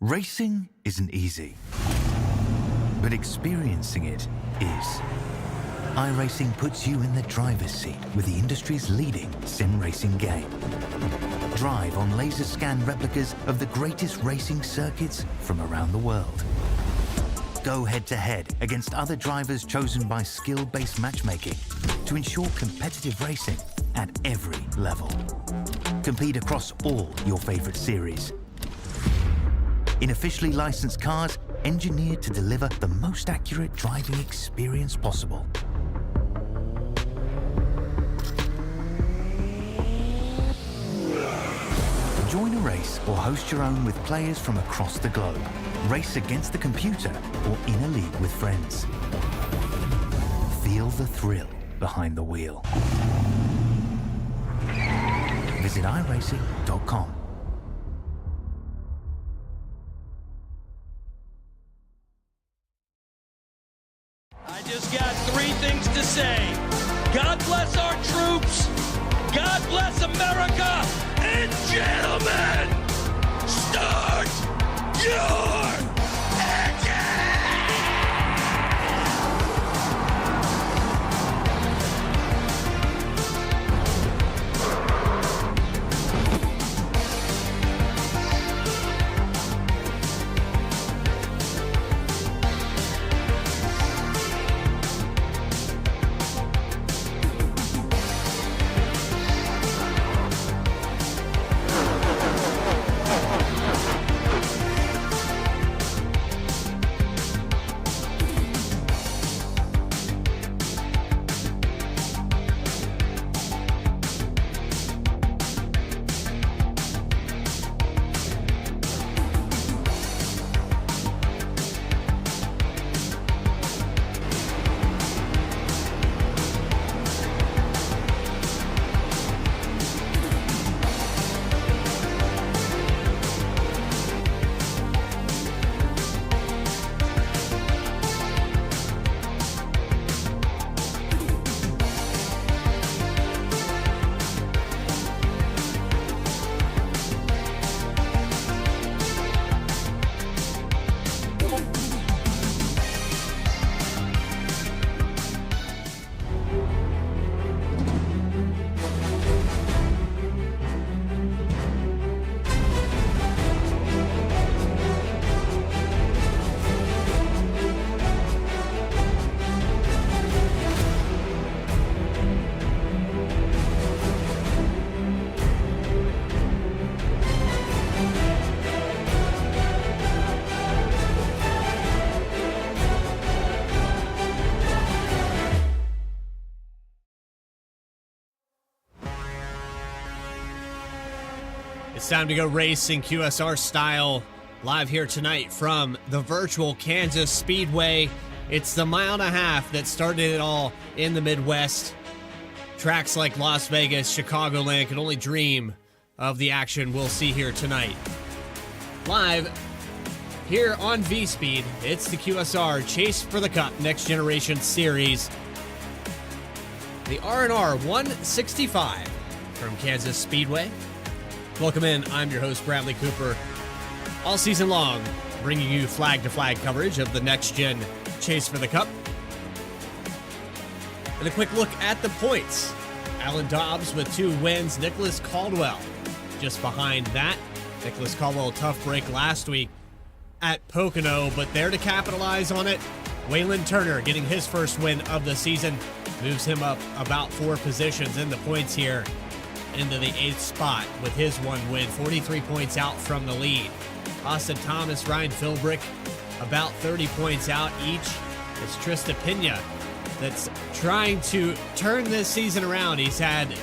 Racing isn't easy, but experiencing it is. iRacing puts you in the driver's seat with the industry's leading sim racing game. Drive on laser scan replicas of the greatest racing circuits from around the world. Go head-to-head against other drivers chosen by skill-based matchmaking to ensure competitive racing at every level. Compete across all your favorite series. In officially licensed cars, engineered to deliver the most accurate driving experience possible. Join a race or host your own with players from across the globe. Race against the computer or in a league with friends. Feel the thrill behind the wheel. Visit iRacing.com. I just got three things to say. God bless our troops. God bless America. And gentlemen, start your engine! It's time to go racing QSR style, live here tonight from the virtual Kansas Speedway. It's the mile and a half that started it all in the Midwest. Tracks like Las Vegas, Chicagoland can only dream of the action we'll see here tonight. Live here on V-Speed, it's the QSR Chase for the Cup Next Generation Series. The R&R 165 from Kansas Speedway. Welcome in, I'm your host, Bradley Cooper. All season long, bringing you flag-to-flag coverage of the next-gen Chase for the Cup. And a quick look at the points. Alan Dobbs with 2 wins, Nicholas Caldwell just behind that. Nicholas Caldwell, tough break last week at Pocono, but there to capitalize on it. Waylon Turner getting his first win of the season, moves him up about 4 positions in the points here, into the 8th spot with his 1 win, 43 points out from the lead. Austin Thomas, Ryan Philbrick, about 30 points out each. It's Trista Pena that's trying to turn this season around. He's had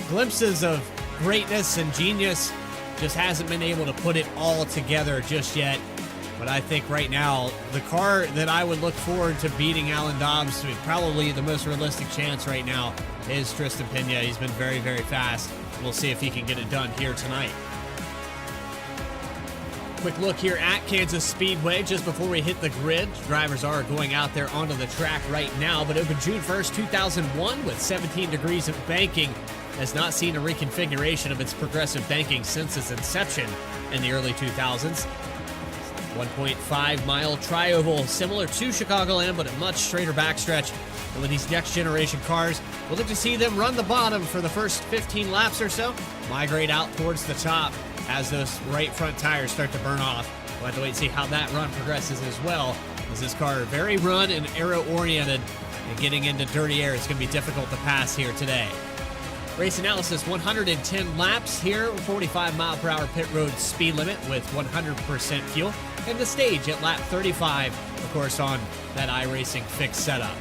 glimpses of greatness and genius, just hasn't been able to put it all together just yet. But I think right now, the car that I would look forward to beating Alan Dobbs, probably the most realistic chance right now, is Tristan Pena. He's been very, very fast. We'll see if he can get it done here tonight. Quick look here at Kansas Speedway just before we hit the grid. Drivers are going out there onto the track right now, but opened June 1st, 2001 with 17 degrees of banking. Has not seen a reconfiguration of its progressive banking since its inception in the early 2000s. 1.5 mile tri-oval, similar to Chicagoland, but a much straighter backstretch. And with these next generation cars, we'll look to see them run the bottom for the first 15 laps or so, migrate out towards the top as those right front tires start to burn off. We'll have to wait and see how that run progresses as well, as this car very run and aero oriented, and getting into dirty air is going to be difficult to pass here today. Race analysis, 110 laps here, 45 mile per hour pit road speed limit with 100% fuel, and the stage at lap 35, of course, on that iRacing fixed setup.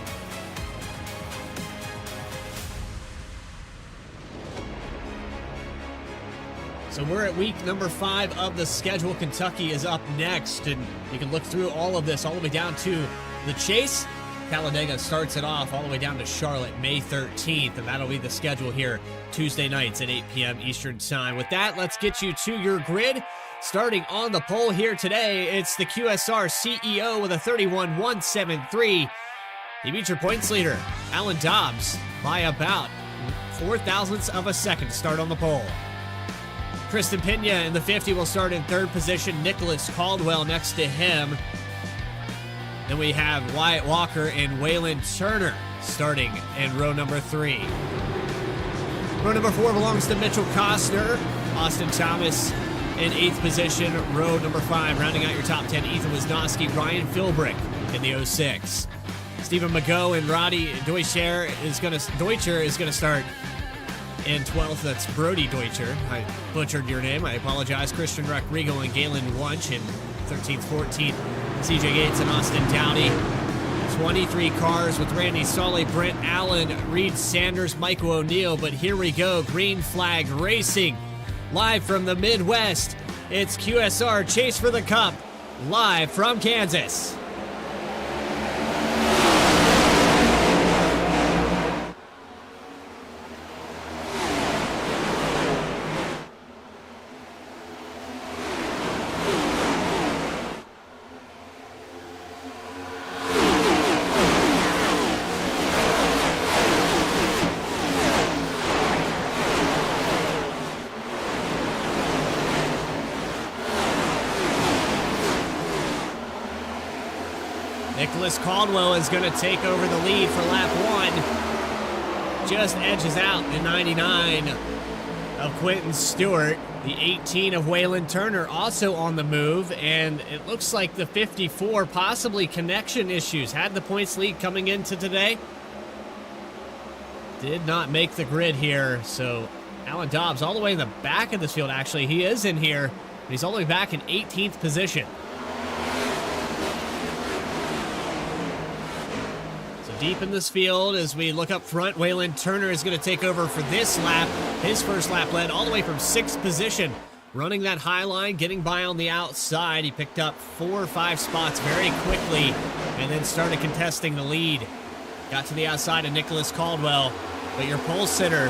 So we're at week number 5 of the schedule. Kentucky is up next, and you can look through all of this all the way down to the Chase. Talladega starts it off all the way down to Charlotte, May 13th, and that'll be the schedule here Tuesday nights at 8 p.m. Eastern Time. With that, let's get you to your grid. Starting on the pole here today, it's the QSR CEO with a 31.173. He beats your points leader, Alan Dobbs, by about 4 thousandths of a second to start on the pole. Kristen Pena in the 50 will start in 3rd position. Nicholas Caldwell next to him. Then we have Wyatt Walker and Waylon Turner starting in row number 3. Row number 4 belongs to Mitchell Costner. Austin Thomas in 8th position. Row number 5, rounding out your top 10, Ethan Wisnowski, Ryan Philbrick in the 06. Stephen McGough and Roddy Deutscher is going to start in 12th. That's Brody Deutscher. I butchered your name. I apologize. Christian Rodrigo and Galen Wunsch in 13th, 14th. CJ Gates and Austin Dowdy. 23 cars with Randy Solly, Brent Allen, Reed Sanders, Michael O'Neill. But here we go. Green Flag Racing. Live from the Midwest. It's QSR Chase for the Cup. Live from Kansas. Nicholas Caldwell is going to take over the lead for lap 1. Just edges out the 99 of Quentin Stewart. The 18 of Waylon Turner also on the move. And it looks like the 54 possibly connection issues. Had the points lead coming into today. Did not make the grid here. So Alan Dobbs all the way in the back of this field. Actually, he is in here. But he's all the way back in 18th position. Deep in this field as we look up front, Waylon Turner is going to take over for this lap. His first lap led all the way from 6th position. Running that high line, getting by on the outside. He picked up 4 or 5 spots very quickly and then started contesting the lead. Got to the outside of Nicholas Caldwell, but your pole sitter,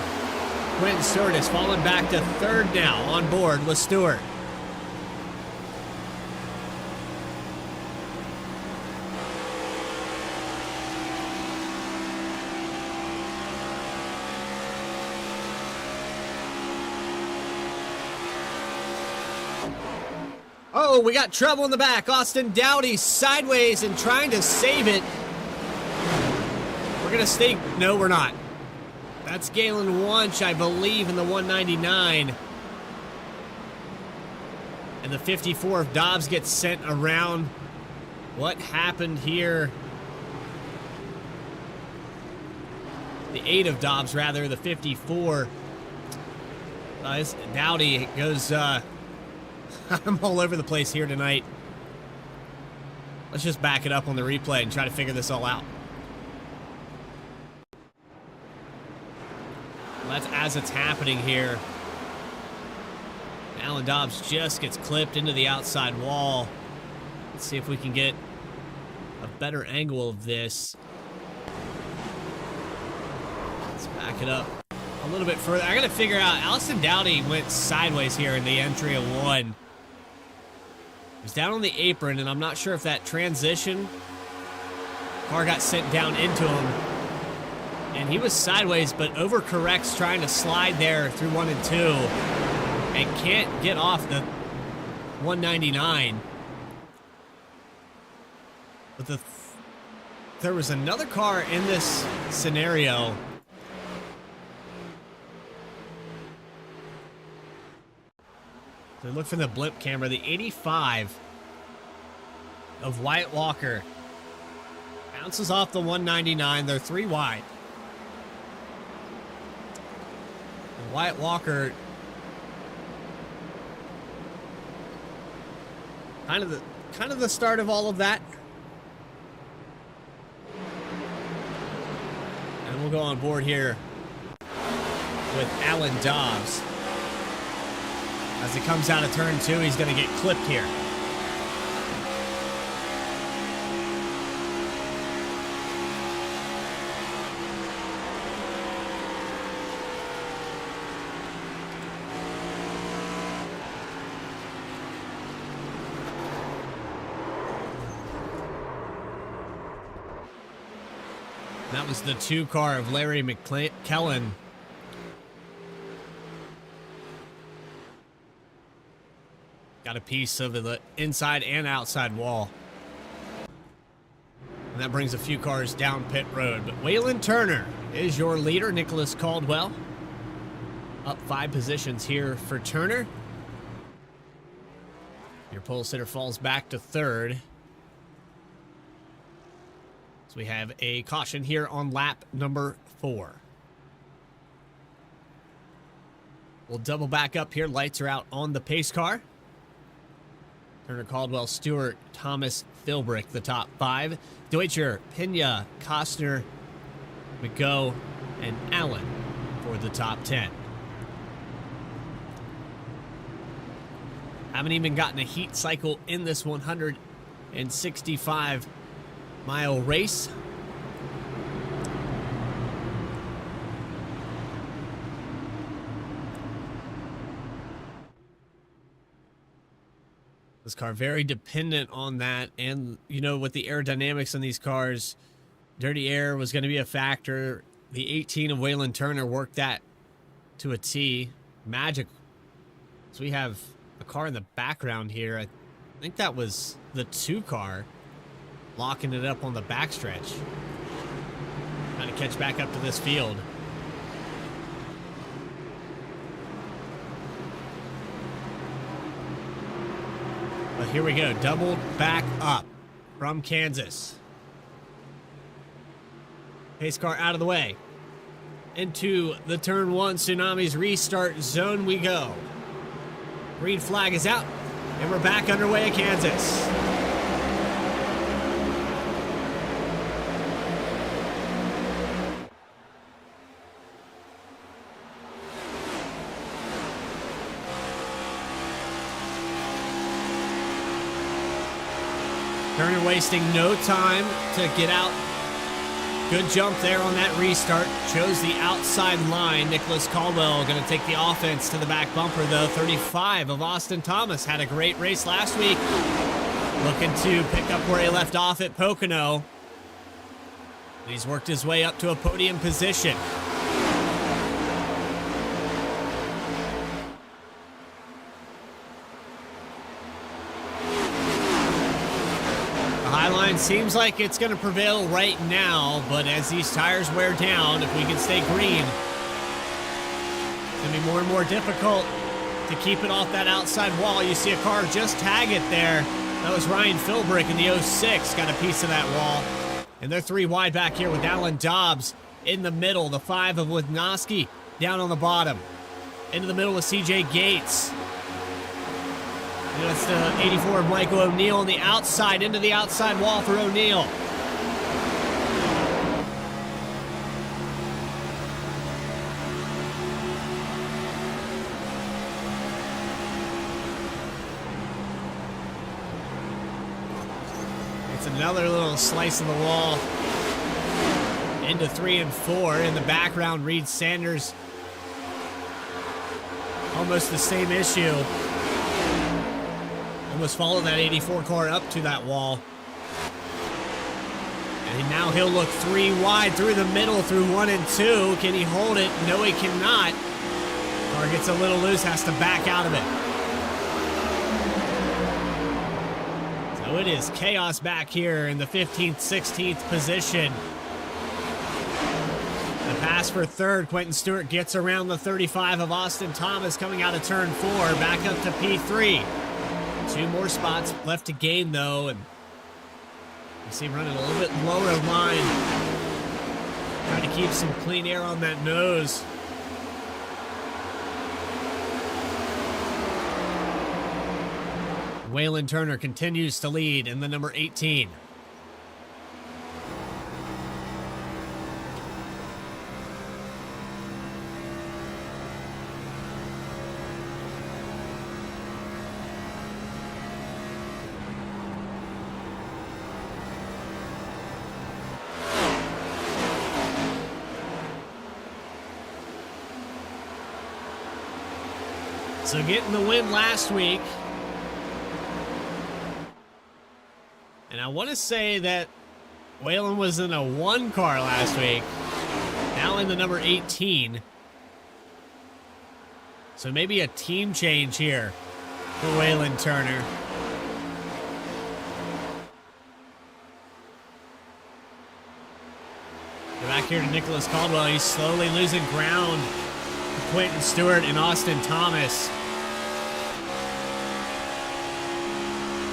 Quentin Stewart, has fallen back to 3rd now on board with Stewart. Oh, we got trouble in the back. Austin Dowdy sideways and trying to save it. We're going to stay. No, we're not. That's Galen Wunsch, I believe, in the 199. And the 54 of Dobbs gets sent around. What happened here? The 8 of Dobbs, rather, the 54. Dowdy goes... I'm all over the place here tonight. Let's just back it up on the replay and try to figure this all out. Well, that's as it's happening here. Alan Dobbs just gets clipped into the outside wall. Let's see if we can get a better angle of this. Let's back it up a little bit further. I gotta figure out, Austin Dowdy went sideways here in the entry of 1. He was down on the apron, and I'm not sure if that transition car got sent down into him. And he was sideways, but overcorrects trying to slide there through 1 and 2. And can't get off the 199. But there was another car in this scenario. So look from the blimp camera. The 85 of Wyatt Walker bounces off the 199. They're 3 wide. And Wyatt Walker kind of the start of all of that. And we'll go on board here with Alan Dobbs. As he comes out of turn 2, he's going to get clipped here. That was the 2 car of Larry McKellen. Got a piece of the inside and outside wall. And that brings a few cars down pit road. But Waylon Turner is your leader. Nicholas Caldwell up 5 positions here for Turner. Your pole sitter falls back to 3rd. So we have a caution here on lap number 4. We'll double back up here. Lights are out on the pace car. Turner, Caldwell, Stewart, Thomas, Philbrick, the top 5. Deutscher, Pena, Costner, McGough, and Allen for the top 10. Haven't even gotten a heat cycle in this 165-mile race. This car very dependent on that, and you know, with the aerodynamics in these cars, dirty air was going to be a factor. The 18 of Waylon Turner worked that to a T. Magic. So we have a car in the background here. I think that was the 2 car locking it up on the backstretch. Trying to catch back up to this field. But here we go, doubled back up from Kansas. Pace car out of the way. Into the turn 1 Tsunami's restart zone we go. Green flag is out, and we're back underway at Kansas. Turner wasting no time to get out. Good jump there on that restart. Chose the outside line. Nicholas Caldwell going to take the offense to the back bumper, though. 35 of Austin Thomas had a great race last week. Looking to pick up where he left off at Pocono. He's worked his way up to a podium position. Line seems like it's going to prevail right now, but as these tires wear down, if we can stay green, it's going to be more and more difficult to keep it off that outside wall. You see a car just tag it there. That was Ryan Philbrick in the 06, got a piece of that wall. And they're 3 wide back here with Alan Dobbs in the middle. The 5 of Wisnowski down on the bottom. Into the middle with CJ Gates. That's the 84 of Michael O'Neill on the outside, into the outside wall for O'Neill. It's another little slice of the wall into 3 and 4. In the background, Reed Sanders. Almost the same issue. Almost followed that 84 car up to that wall. And now he'll look 3 wide through the middle through 1 and 2. Can he hold it? No, he cannot. Car gets a little loose, has to back out of it. So it is chaos back here in the 15th, 16th position. The pass for third. Quentin Stewart gets around the 35 of Austin Thomas coming out of turn 4. Back up to P3. 2 more spots left to gain, though, and you see him running a little bit lower line. Trying to keep some clean air on that nose. Waylon Turner continues to lead in the number 18. So getting the win last week. And I want to say that Waylon was in a 1 car last week. Now in the number 18. So maybe a team change here for Waylon Turner. Go back here to Nicholas Caldwell. He's slowly losing ground to Quentin Stewart and Austin Thomas.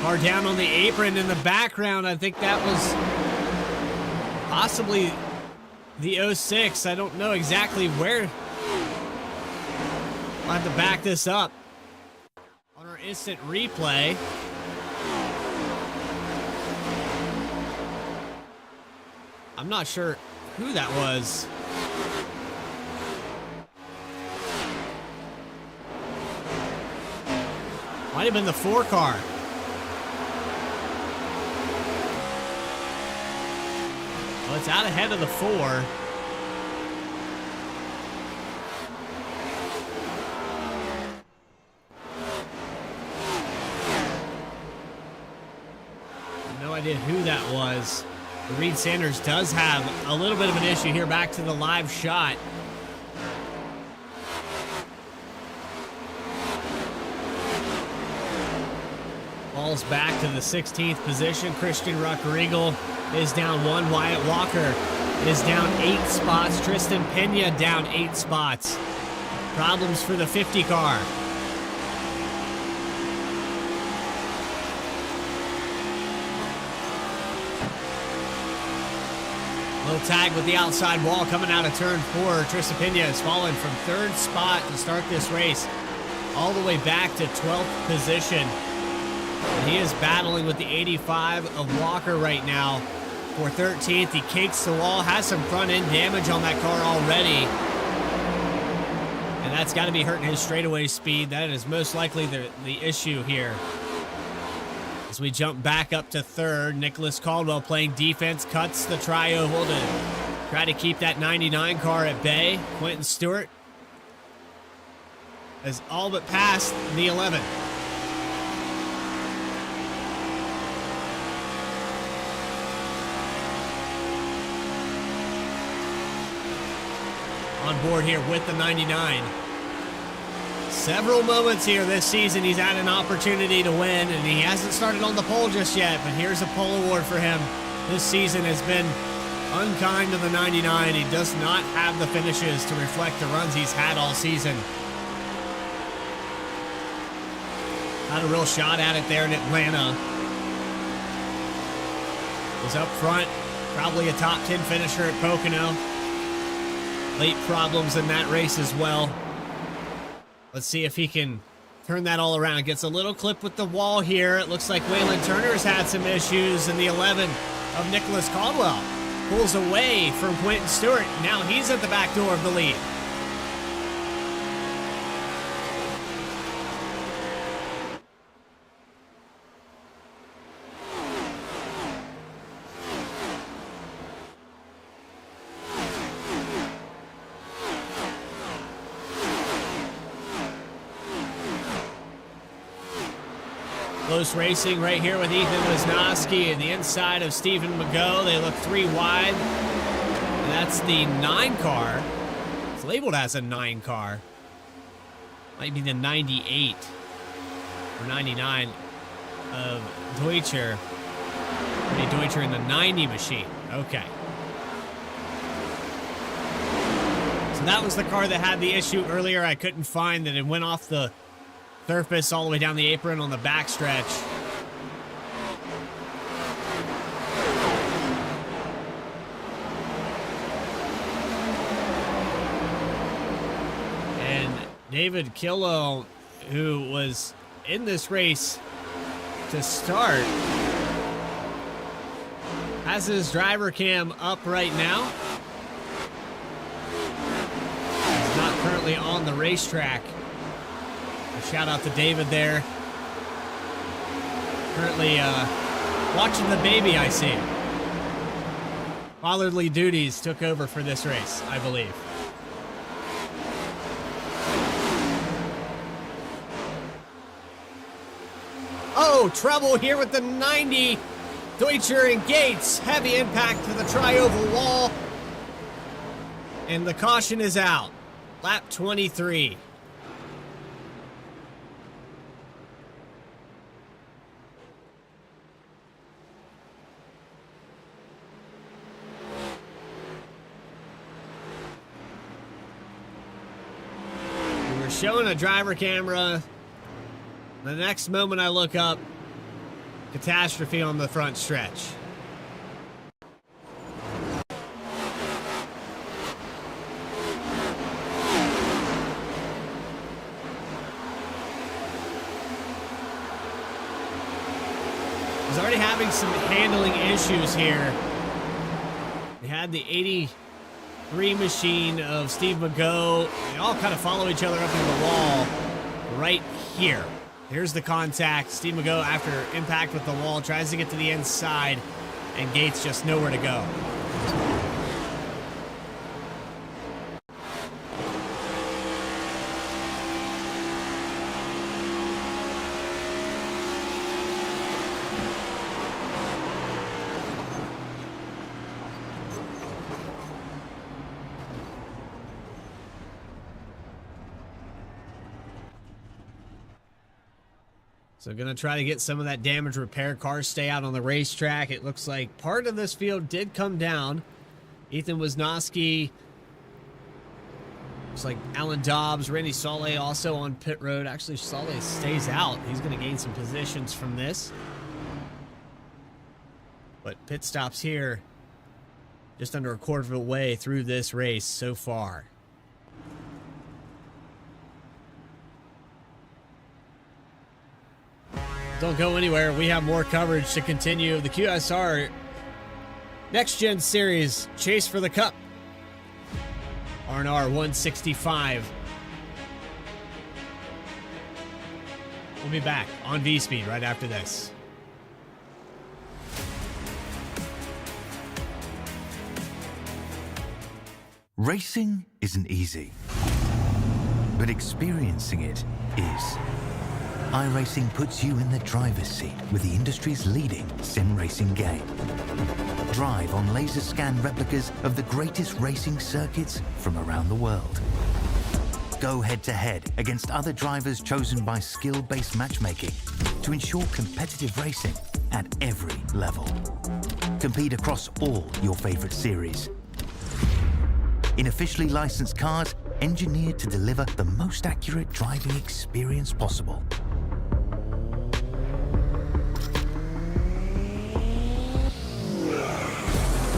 Car down on the apron in the background. I think that was possibly the 06. I don't know exactly where. I'll have to back this up on our instant replay. I'm not sure who that was. Might have been the 4 car. Well, it's out ahead of the 4. No idea who that was. But Reed Sanders does have a little bit of an issue here. Back to the live shot. Ball's back to the 16th position. Christian Ruckriegel is down 1. Wyatt Walker is down 8 spots. Tristan Pena down 8 spots. Problems for the 50 car. Little tag with the outside wall coming out of turn 4. Tristan Pena has fallen from 3rd spot to start this race all the way back to 12th position. And he is battling with the 85 of Walker right now for 13th. He cakes the wall, has some front end damage on that car already. And that's got to be hurting his straightaway speed. That is most likely the issue here. As we jump back up to 3rd, Nicholas Caldwell playing defense, cuts the tri-oval to try to keep that 99 car at bay. Quentin Stewart has all but passed the 11. On board here with the 99. Several moments here this season he's had an opportunity to win, and he hasn't started on the pole just yet, but here's a pole award for him. This season has been unkind to the 99. He does not have the finishes to reflect the runs he's had all season. Had a real shot at it there in Atlanta. Was up front, probably a top 10 finisher at Pocono. Late problems in that race as well. Let's see if he can turn that all around. Gets a little clip with the wall here. It looks like Waylon Turner's had some issues in the 11 of Nicholas Caldwell. Pulls away from Quentin Stewart. Now he's at the back door of the lead. Close racing right here with Ethan Wisnowski and the inside of Stephen McGough. They look 3 wide. And that's the 9 car. It's labeled as a 9 car. Might be the 98 or 99 of Deutscher. Rennie Deutscher in the 90 machine. Okay. So that was the car that had the issue earlier. I couldn't find that it went off the surface all the way down the apron on the backstretch. And David Killow, who was in this race to start, has his driver cam up right now. He's not currently on the racetrack. A shout out to David there. Currently watching the baby, I see. Fatherly duties took over for this race, I believe. Oh, trouble here with the 90. Deutscher and Gates. Heavy impact to the tri-oval wall. And the caution is out. Lap 23. We were showing a driver camera. The next moment I look up, catastrophe on the front stretch. He's already having some handling issues here. We had the 83 machine of Steve McGough. They all kind of follow each other up in the wall right here. Here's the contact. Steve McGough, after impact with the wall, tries to get to the inside, and Gates just nowhere to go. So going to try to get some of that damage repair. Cars stay out on the racetrack. It looks like part of this field did come down. Ethan Wisnowski. Looks like Alan Dobbs, Randy Saleh also on pit road. Actually, Saleh stays out. He's going to gain some positions from this. But pit stops here just under a quarter of a way through this race so far. Don't go anywhere. We have more coverage to continue. The QSR Next Gen Series Chase for the Cup. R&R 165. We'll be back on V-Speed right after this. Racing isn't easy, but experiencing it is. iRacing puts you in the driver's seat with the industry's leading sim racing game. Drive on laser scan replicas of the greatest racing circuits from around the world. Go head-to-head against other drivers chosen by skill-based matchmaking to ensure competitive racing at every level. Compete across all your favorite series. In officially licensed cars, engineered to deliver the most accurate driving experience possible.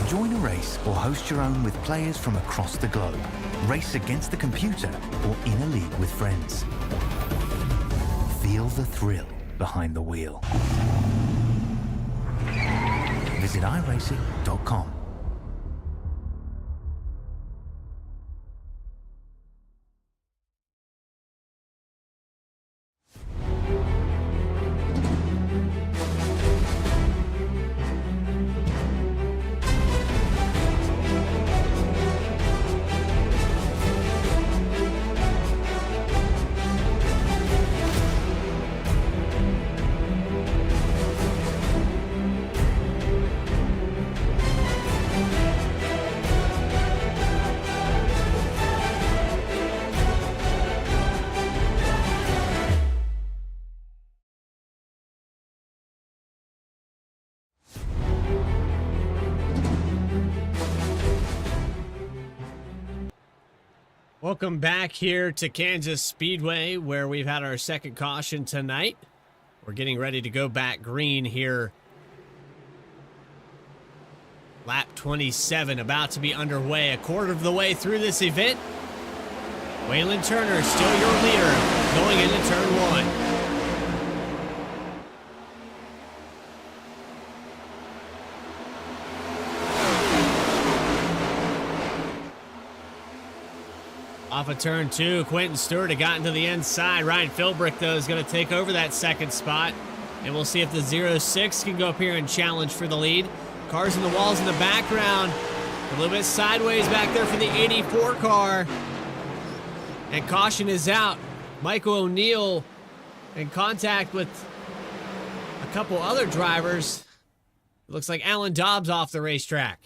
Join a race or host your own with players from across the globe. Race against the computer or in a league with friends. Feel the thrill behind the wheel. Visit iRacing.com. Welcome back here to Kansas Speedway, where we've had our second caution tonight. We're getting ready to go back green here. Lap 27 about to be underway, a quarter of the way through this event. Waylon Turner still your leader going into turn one. Off of turn two, Quentin Stewart had gotten to the inside. Ryan Philbrick, though, is going to take over that second spot. And we'll see if the 06 can go up here and challenge for the lead. Cars in the walls in the background. A little bit sideways back there for the 84 car. And caution is out. Michael O'Neill in contact with a couple other drivers. It looks like Alan Dobbs off the racetrack.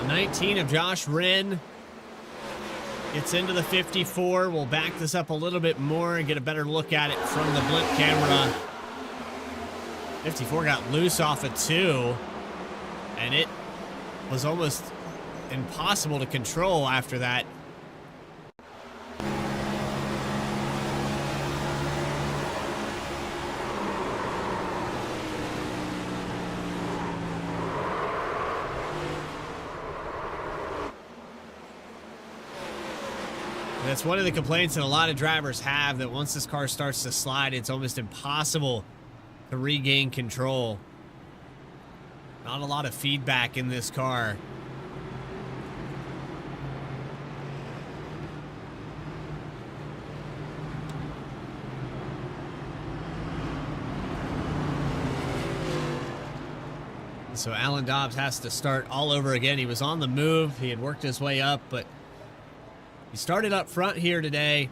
The 19 of Josh Wren gets into the 54. We'll back this up a little bit more and get a better look at it from the blimp camera. 54 got loose off of 2, and it was almost impossible to control after that. That's one of the complaints that a lot of drivers have, that once this car starts to slide, it's almost impossible to regain control. Not a lot of feedback in this car. So Alan Dobbs has to start all over again. He was on the move. He had worked his way up, but he started up front here today.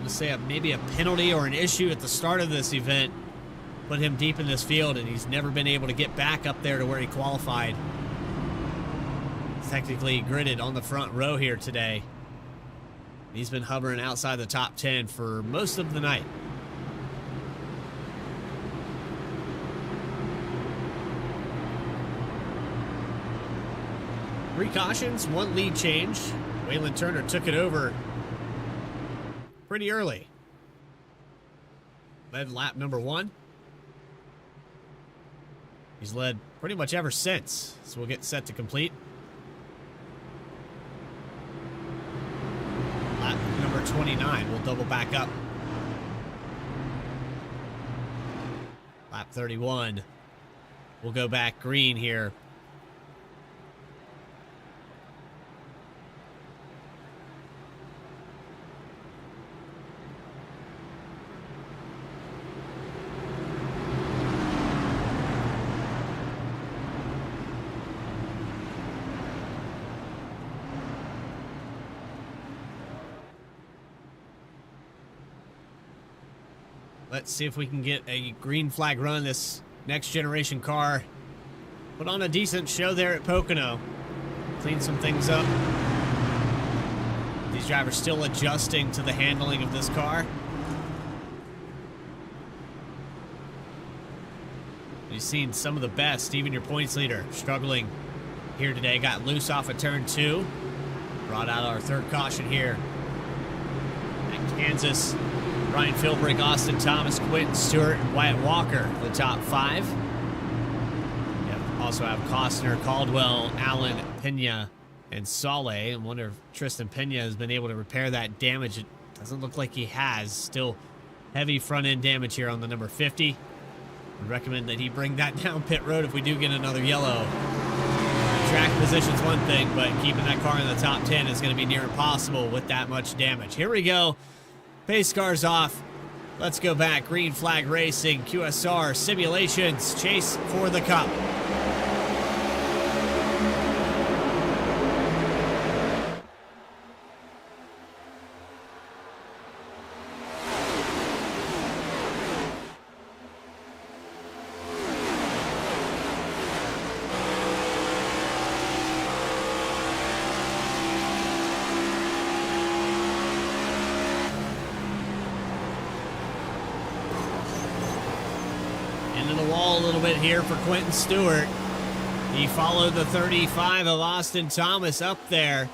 Let's say maybe a penalty or an issue at the start of this event put him deep in this field, and he's never been able to get back up there to where he qualified. He's technically gridded on the front row here today. He's been hovering outside the top 10 for most of the night. Three cautions, one lead change. Waylon Turner took it over pretty early. Led lap number 1. He's led pretty much ever since. So we'll get set to complete. Lap number 29. We'll double back up. Lap 31. We'll go back green here. Let's see if we can get a green flag run. This next generation car put on a decent show there at Pocono. Clean some things up. These drivers still adjusting to the handling of this car. You've seen some of the best. Even your points leader struggling here today. Got loose off of turn 2. Brought out our third caution here at Kansas. Ryan Philbrick, Austin Thomas, Quentin Stewart, and Wyatt Walker, the top 5. Also have Costner, Caldwell, Allen, Pena, and Saleh. I wonder if Tristan Pena has been able to repair that damage. It doesn't look like he has. Still heavy front-end damage here on the number 50. I'd recommend that he bring that down pit road if we do get another yellow. Track position's one thing, but keeping that car in the top 10 is going to be near impossible with that much damage. Here we go. Pace cars off. Let's go back. Green flag racing, QSR simulations, chase for the cup. into the wall a little bit here for Quentin Stewart. He followed the 35 of Austin Thomas up there.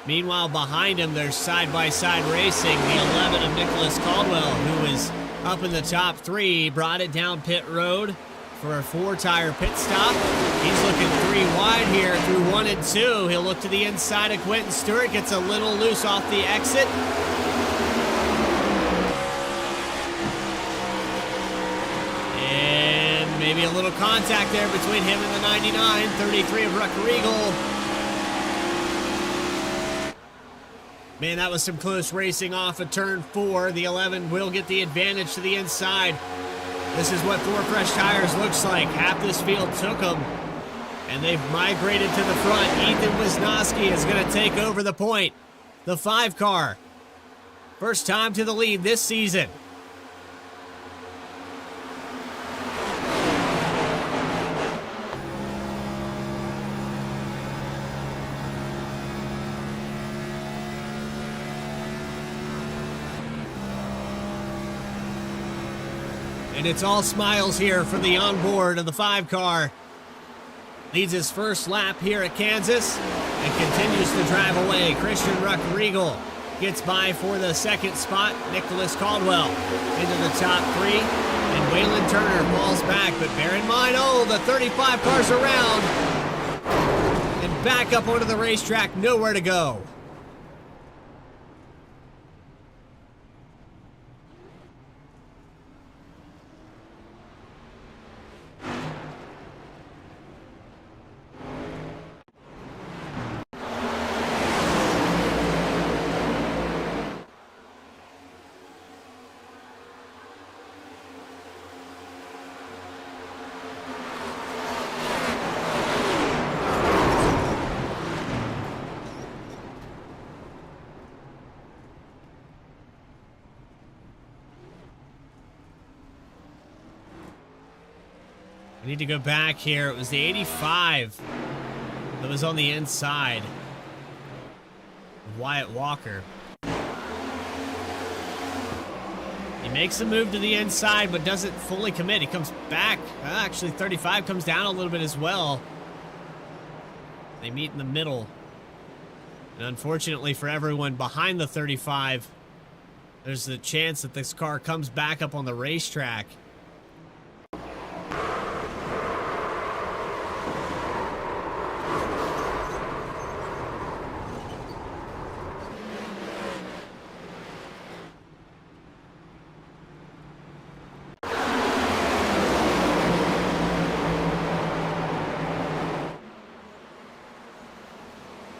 Meanwhile, behind him, there's side-by-side racing. The 11 of Nicholas Caldwell, who is up in the top 3, brought it down pit road for a 4-tire pit stop. He's looking 3 wide here through 1 and 2. He'll look to the inside of Quentin Stewart, gets a little loose off the exit. And maybe a little contact there between him and the 99, 33 of Ruck Regal. Man, that was some close racing off of turn 4. The 11 will get the advantage to the inside. This is what 4 Fresh Tires looks like. Half this field took them, and they've migrated to the front. Ethan Wisnowski is going to take over the point. The 5 car. First time to the lead this season. And it's all smiles here for the onboard of the 5 car. Leads his first lap here at Kansas and continues to drive away. Christian Ruck Regal gets by for the 2nd spot. Nicholas Caldwell into the top 3. And Waylon Turner falls back. But bear in mind, the 35 cars around. And back up onto the racetrack, nowhere to go. I need to go back here. It was the 85 that was on the inside of Wyatt Walker. He makes a move to the inside, but doesn't fully commit. He comes back. Actually, 35 comes down a little bit as well. They meet in the middle. And unfortunately for everyone behind the 35, there's the chance that this car comes back up on the racetrack.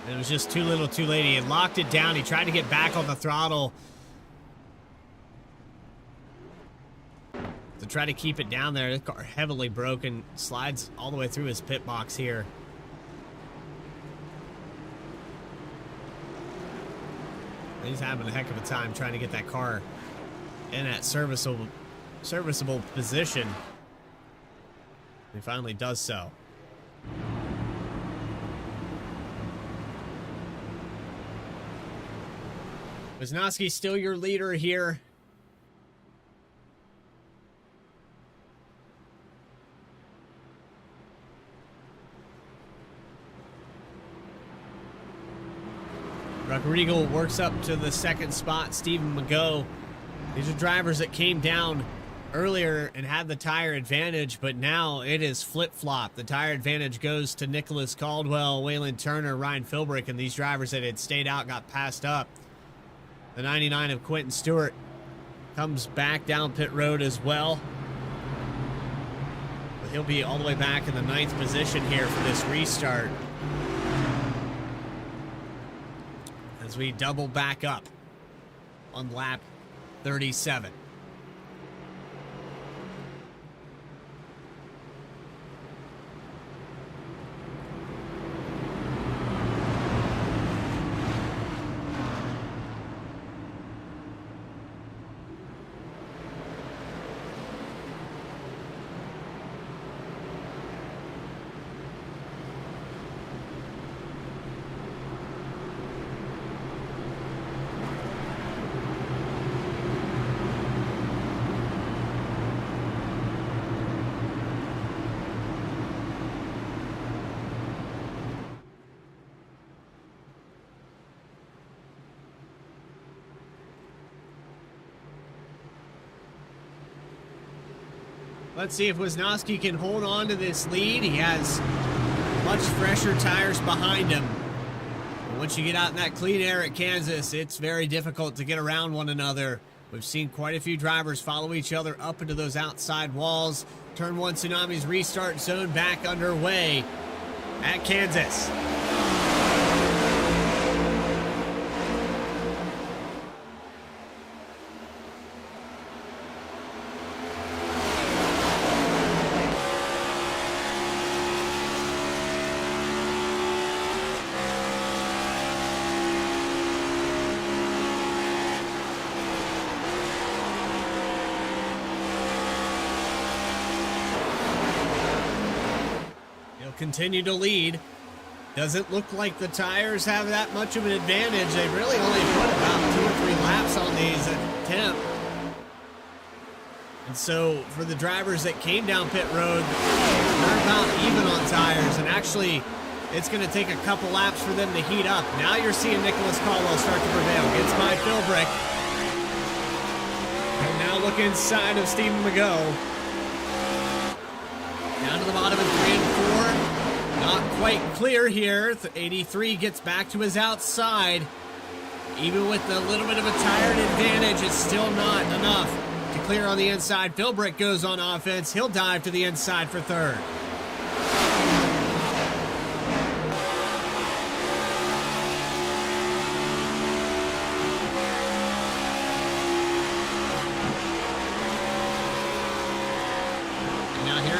It was just too little too late. He had locked it down. He tried to get back on the throttle to try to keep it down there. The car heavily broken. Slides all the way through his pit box here. He's having a heck of a time trying to get that car in that serviceable position. He finally does so. Wisnowski still your leader here. Ruck Regal works up to the 2nd spot. Stephen McGough. These are drivers that came down earlier and had the tire advantage, but now it is flip-flop. The tire advantage goes to Nicholas Caldwell, Waylon Turner, Ryan Philbrick, and these drivers that had stayed out got passed up. The 99 of Quentin Stewart comes back down pit road as well. But he'll be all the way back in the 9th position here for this restart. As we double back up on lap 37. Let's see if Wisnowski can hold on to this lead. He has much fresher tires behind him. But once you get out in that clean air at Kansas, it's very difficult to get around one another. We've seen quite a few drivers follow each other up into those outside walls. Turn 1 Tsunami's restart zone back underway at Kansas. Continue to lead. Doesn't look like the tires have that much of an advantage. They really only put about 2 or 3 laps on these attempt. And so for the drivers that came down pit road, they're about even on tires. And actually, it's going to take a couple laps for them to heat up. Now you're seeing Nicholas Caldwell start to prevail. Gets by Philbrick. And now look inside of Stephen McGough. Down to the bottom in 3 and 4. Not quite clear here. The 83 gets back to his outside. Even with a little bit of a tired advantage, it's still not enough to clear on the inside. Philbrick goes on offense. He'll dive to the inside for third.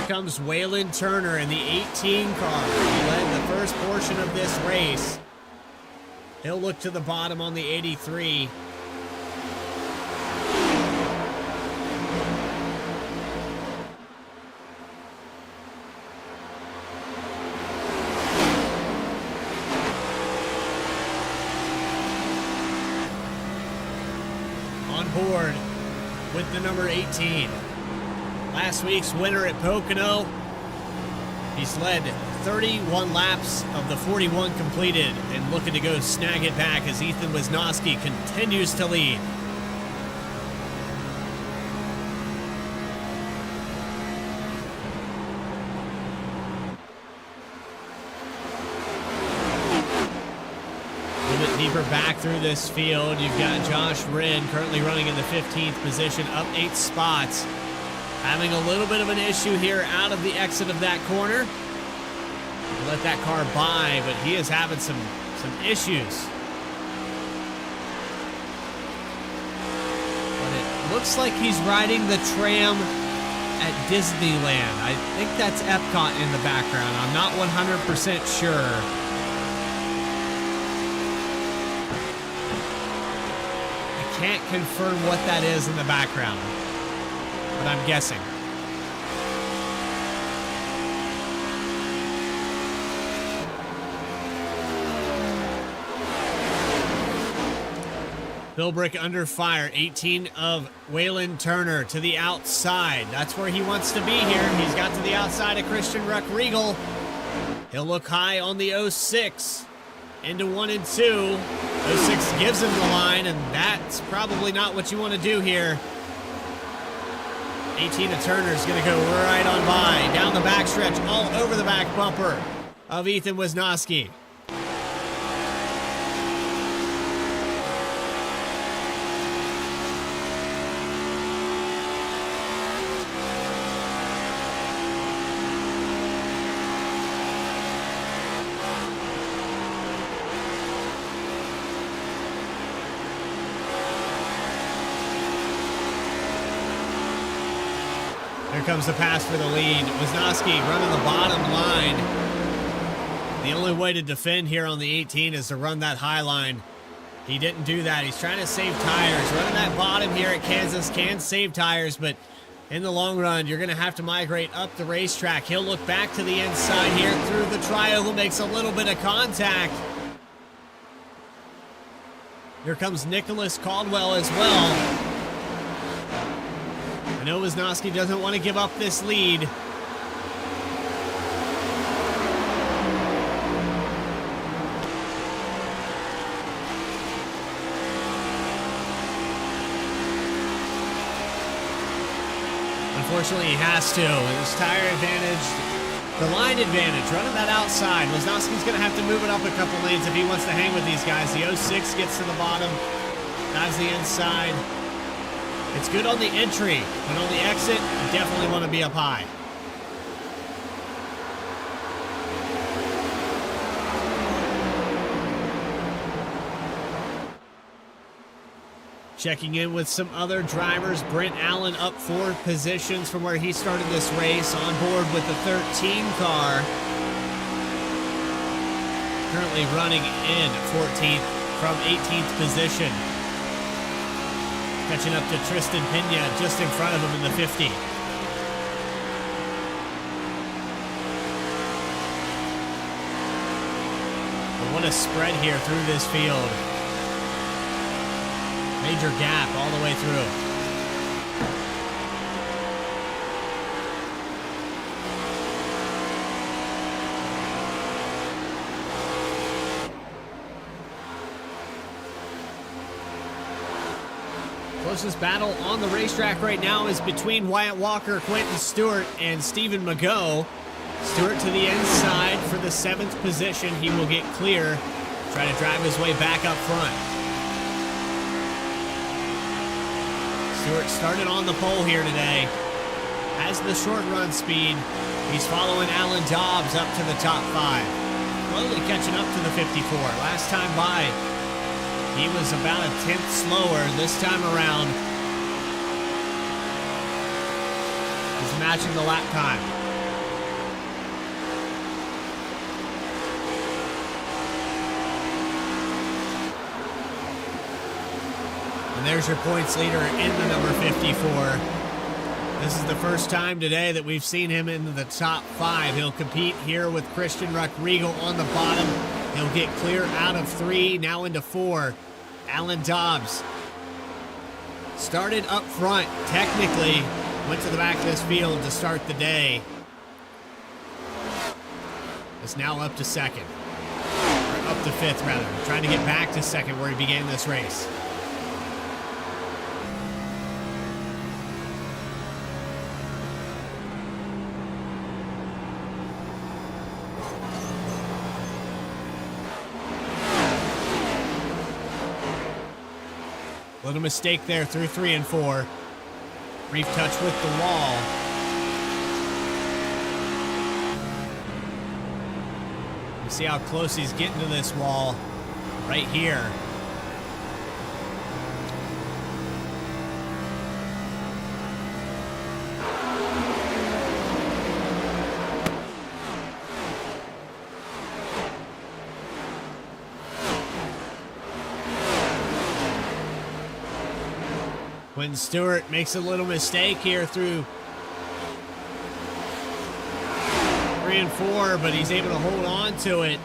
Comes Waylon Turner in the 18 car. He led the first portion of this race. He'll look to the bottom on the 83. On board with the number 18. Last week's winner at Pocono. He's led 31 laps of the 41 completed and looking to go snag it back as Ethan Wisnowski continues to lead. A little bit deeper back through this field, you've got Josh Wren currently running in the 15th position, up 8 spots. Having a little bit of an issue here out of the exit of that corner. Let that car by, but he is having some issues. But it looks like he's riding the tram at Disneyland. I think that's Epcot in the background. I'm not 100% sure. I can't confirm what that is in the background, but I'm guessing. Philbrick under fire, 18 of Waylon Turner to the outside. That's where he wants to be here. He's got to the outside of Christian Ruck-Regal. He'll look high on the 06 into 1 and 2. 06 gives him the line, and that's probably not what you want to do here. 18 of Turner's going to go right on by, down the backstretch, all over the back bumper of Ethan Wisnowski. Here comes the pass for the lead. Wisnowski running the bottom line. The only way to defend here on the 18 is to run that high line. He didn't do that. He's trying to save tires. Running that bottom here at Kansas can save tires, but in the long run, you're going to have to migrate up the racetrack. He'll look back to the inside here through the tri-oval, makes a little bit of contact. Here comes Nicholas Caldwell as well. I know Wisnowski doesn't want to give up this lead. Unfortunately, he has to. His tire advantage, the line advantage, running that outside. Wisnowski's going to have to move it up a couple lanes if he wants to hang with these guys. The 06 gets to the bottom, dives the inside. It's good on the entry, but on the exit, you definitely want to be up high. Checking in with some other drivers. Brent Allen up 4 positions from where he started this race, on board with the 13 car. Currently running in 14th from 18th position. Catching up to Tristan Pena just in front of him in the 50. But what a spread here through this field. Major gap all the way through. Closest battle on the racetrack right now is between Wyatt Walker, Quentin Stewart, and Stephen Magot. Stewart to the inside for the 7th position. He will get clear, try to drive his way back up front. Stewart started on the pole here today. Has the short run speed. He's following Alan Dobbs up to the top 5. Slowly catching up to the 54. Last time by, he was about a 10th slower. This time around, he's matching the lap time. And there's your points leader in the number 54. This is the first time today that we've seen him in the top 5. He'll compete here with Christian Rodrigo on the bottom. He'll get clear out of 3, now into 4. Alan Dobbs started up front, technically, went to the back of this field to start the day. Is now up to 2nd. Or up to 5th, rather. Trying to get back to 2nd where he began this race. Little mistake there through 3 and 4. Brief touch with the wall. You see how close he's getting to this wall right here. Quentin Stewart makes a little mistake here through 3 and 4, but he's able to hold on to it.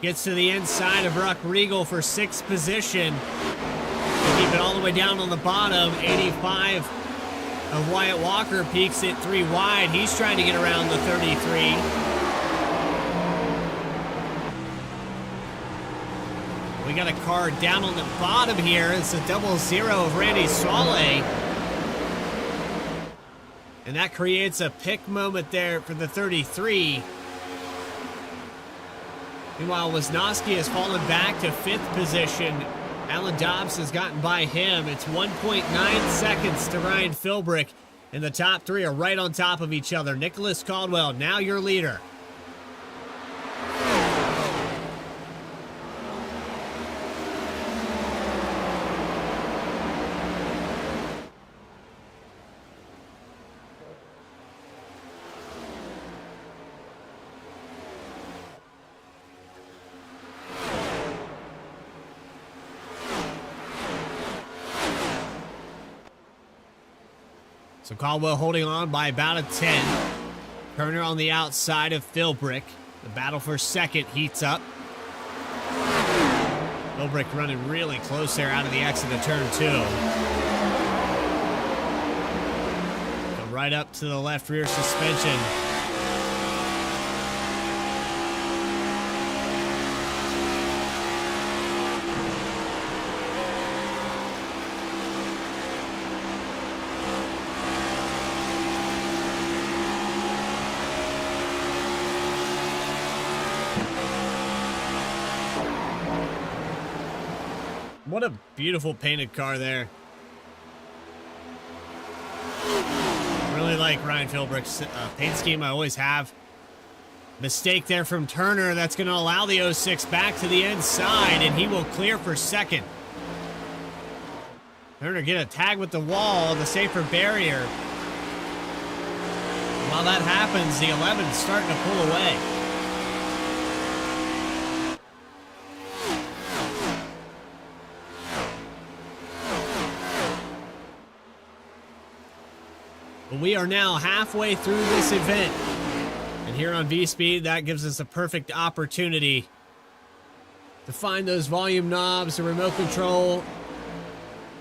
Gets to the inside of Ruck Regal for 6th position. To keep it all the way down on the bottom. 85 of Wyatt Walker peaks it 3 wide. He's trying to get around the 33. We got a car down on the bottom here. It's a 0-0 of Randy Swale. And that creates a pick moment there for the 33. Meanwhile, Wisnowski has fallen back to 5th position. Alan Dobbs has gotten by him. It's 1.9 seconds to Ryan Philbrick. And the top 3 are right on top of each other. Nicholas Caldwell, now your leader. So Caldwell holding on by about a 10. Turner on the outside of Philbrick. The battle for 2nd heats up. Philbrick running really close there out of the exit of turn 2. Go right up to the left rear suspension. What a beautiful painted car there. Really like Ryan Philbrick's paint scheme. I always have. Mistake there from Turner. That's going to allow the 06 back to the inside, and he will clear for second. Turner get a tag with the wall, the safer barrier. While that happens, the 11's starting to pull away. But we are now halfway through this event. And here on V-Speed, that gives us a perfect opportunity to find those volume knobs, the remote control,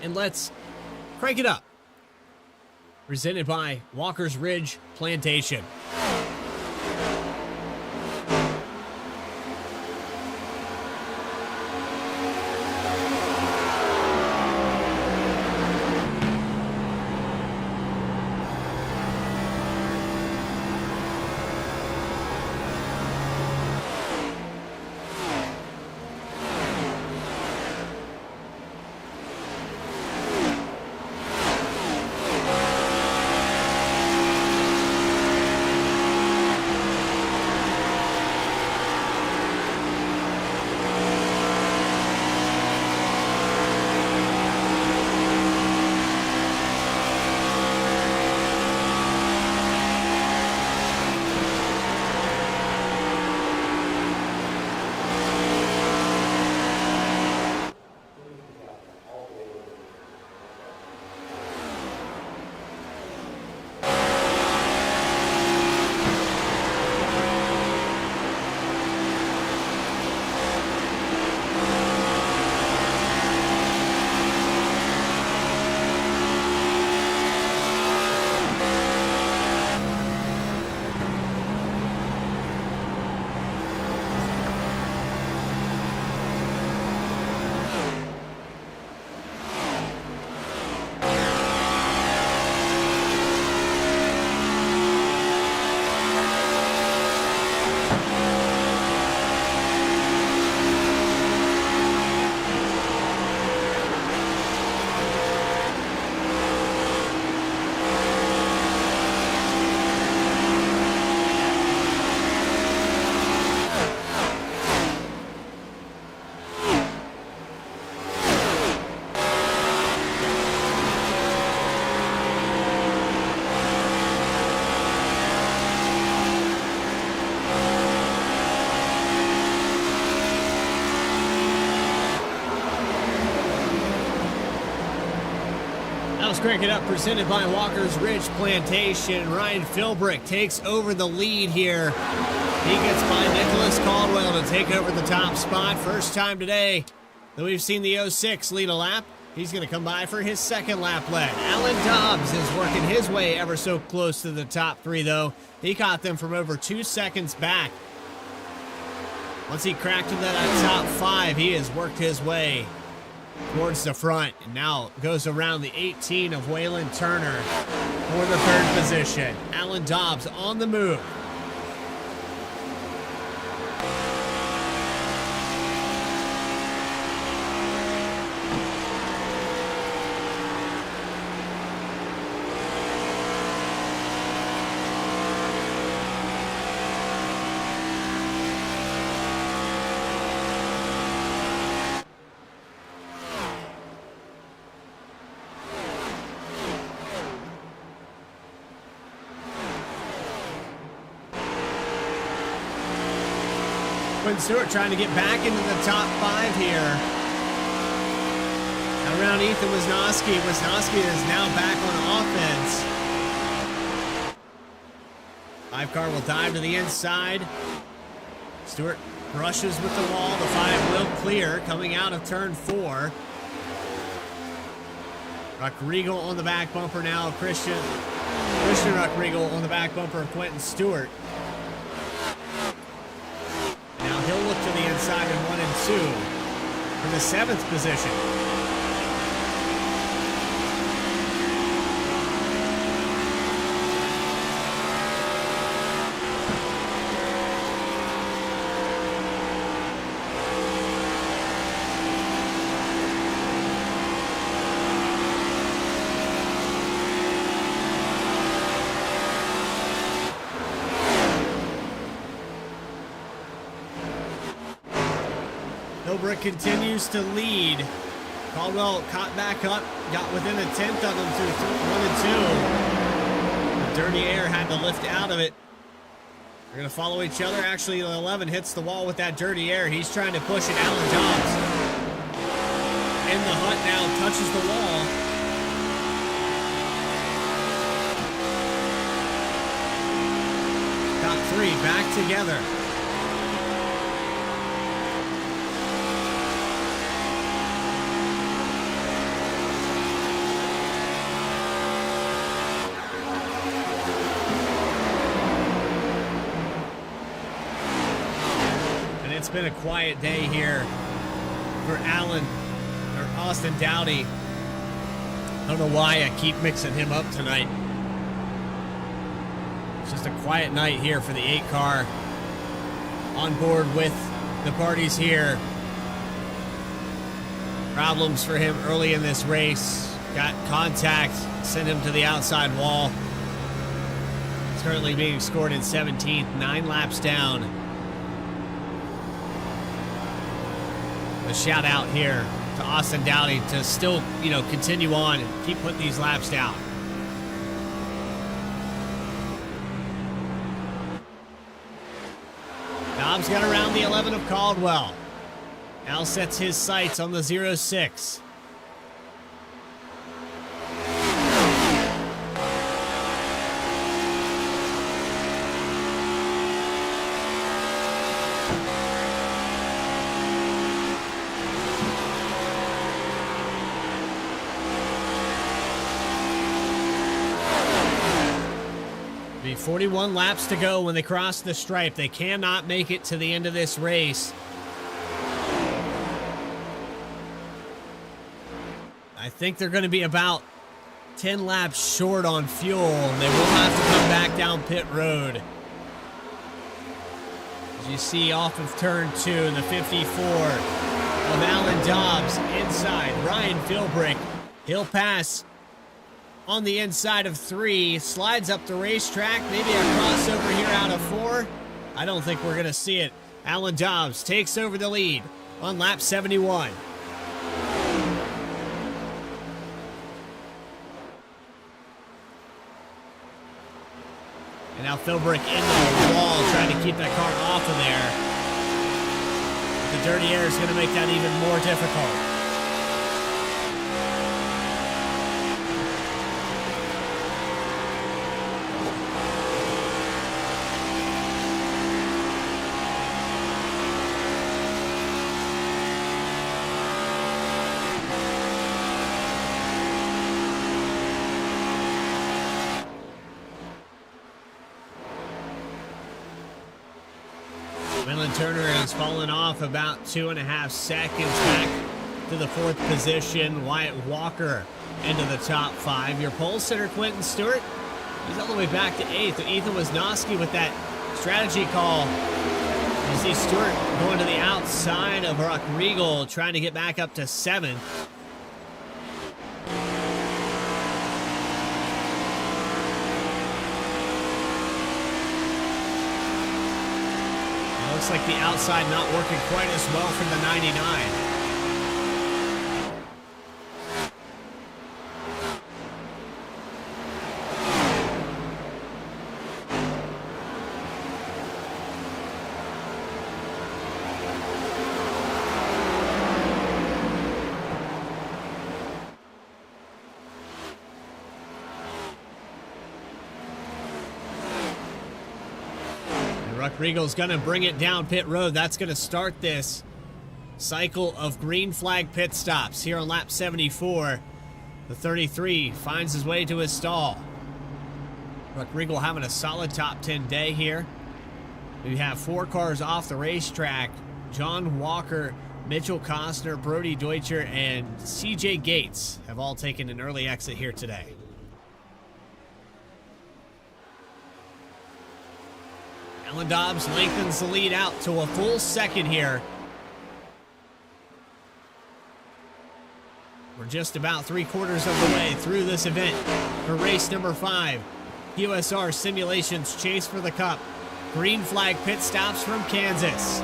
and let's crank it up. Presented by Walker's Ridge Plantation. Crank It Up, presented by Walker's Ridge Plantation. Ryan Philbrick takes over the lead here. He gets by Nicholas Caldwell to take over the top spot. First time today that we've seen the 06 lead a lap. He's going to come by for his second lap lead. Alan Dobbs is working his way ever so close to the top three, though. He caught them from over 2 seconds back. Once he cracked into that top 5, he has worked his way towards the front, and now goes around the 18 of Waylon Turner for the third position. Alan Dobbs on the move. Stewart trying to get back into the top 5 here. Around Ethan Wisnowski. Wisnowski is now back on offense. 5 car will dive to the inside. Stewart brushes with the wall. The 5 will clear coming out of turn 4. Ruck-Regal on the back bumper now. Christian Ruck-Regal on the back bumper of Quentin Stewart. He'll look to the inside in 1 and 2 for the 7th position. Philbrick continues to lead. Caldwell caught back up, got within a tenth of him through 1 and 2. The Dirty Air had to lift out of it. They're going to follow each other. Actually, the 11 hits the wall with that Dirty Air. He's trying to push it. Alan Dobbs in the hunt now, touches the wall. Top 3 back together. It's been a quiet day here for Austin Dowdy. I don't know why I keep mixing him up tonight. It's just a quiet night here for the 8 car. On board with the parties here. Problems for him early in this race. Got contact, sent him to the outside wall. He's currently being scored in 17th, 9 laps down. A shout out here to Austin Dowdy to still, continue on and keep putting these laps down. Dobbs got around the 11 of Caldwell. Now sets his sights on the 06. Be 41 laps to go when they cross the stripe. They cannot make it to the end of this race. I think they're going to be about 10 laps short on fuel, and they will have to come back down pit road. As you see off of turn 2, the 54 of Alan Dobbs inside. Ryan Philbrick, he'll pass on the inside of 3, slides up the racetrack, maybe a crossover here out of 4. I don't think we're going to see it. Alan Dobbs takes over the lead on lap 71. And now Philbrick in the wall, trying to keep that car off of there. The Dirty Air is going to make that even more difficult. Turner has fallen off about 2.5 seconds back to the 4th position. Wyatt Walker into the top 5. Your pole sitter, Quentin Stewart, he's all the way back to 8th. Ethan Wisnowski with that strategy call. You see Stewart going to the outside of Rock Regal, trying to get back up to 7th. Looks like the outside not working quite as well for the 99. Regal's going to bring it down pit road. That's going to start this cycle of green flag pit stops here on lap 74. The 33 finds his way to his stall. Ruck Regal having a solid top 10 day here. We have 4 cars off the racetrack. John Walker, Mitchell Costner, Brody Deutscher, and CJ Gates have all taken an early exit here today. Alan Dobbs lengthens the lead out to a full second here. We're just about 3/4 of the way through this event for race number 5. QSR Simulations Chase for the Cup. Green flag pit stops from Kansas.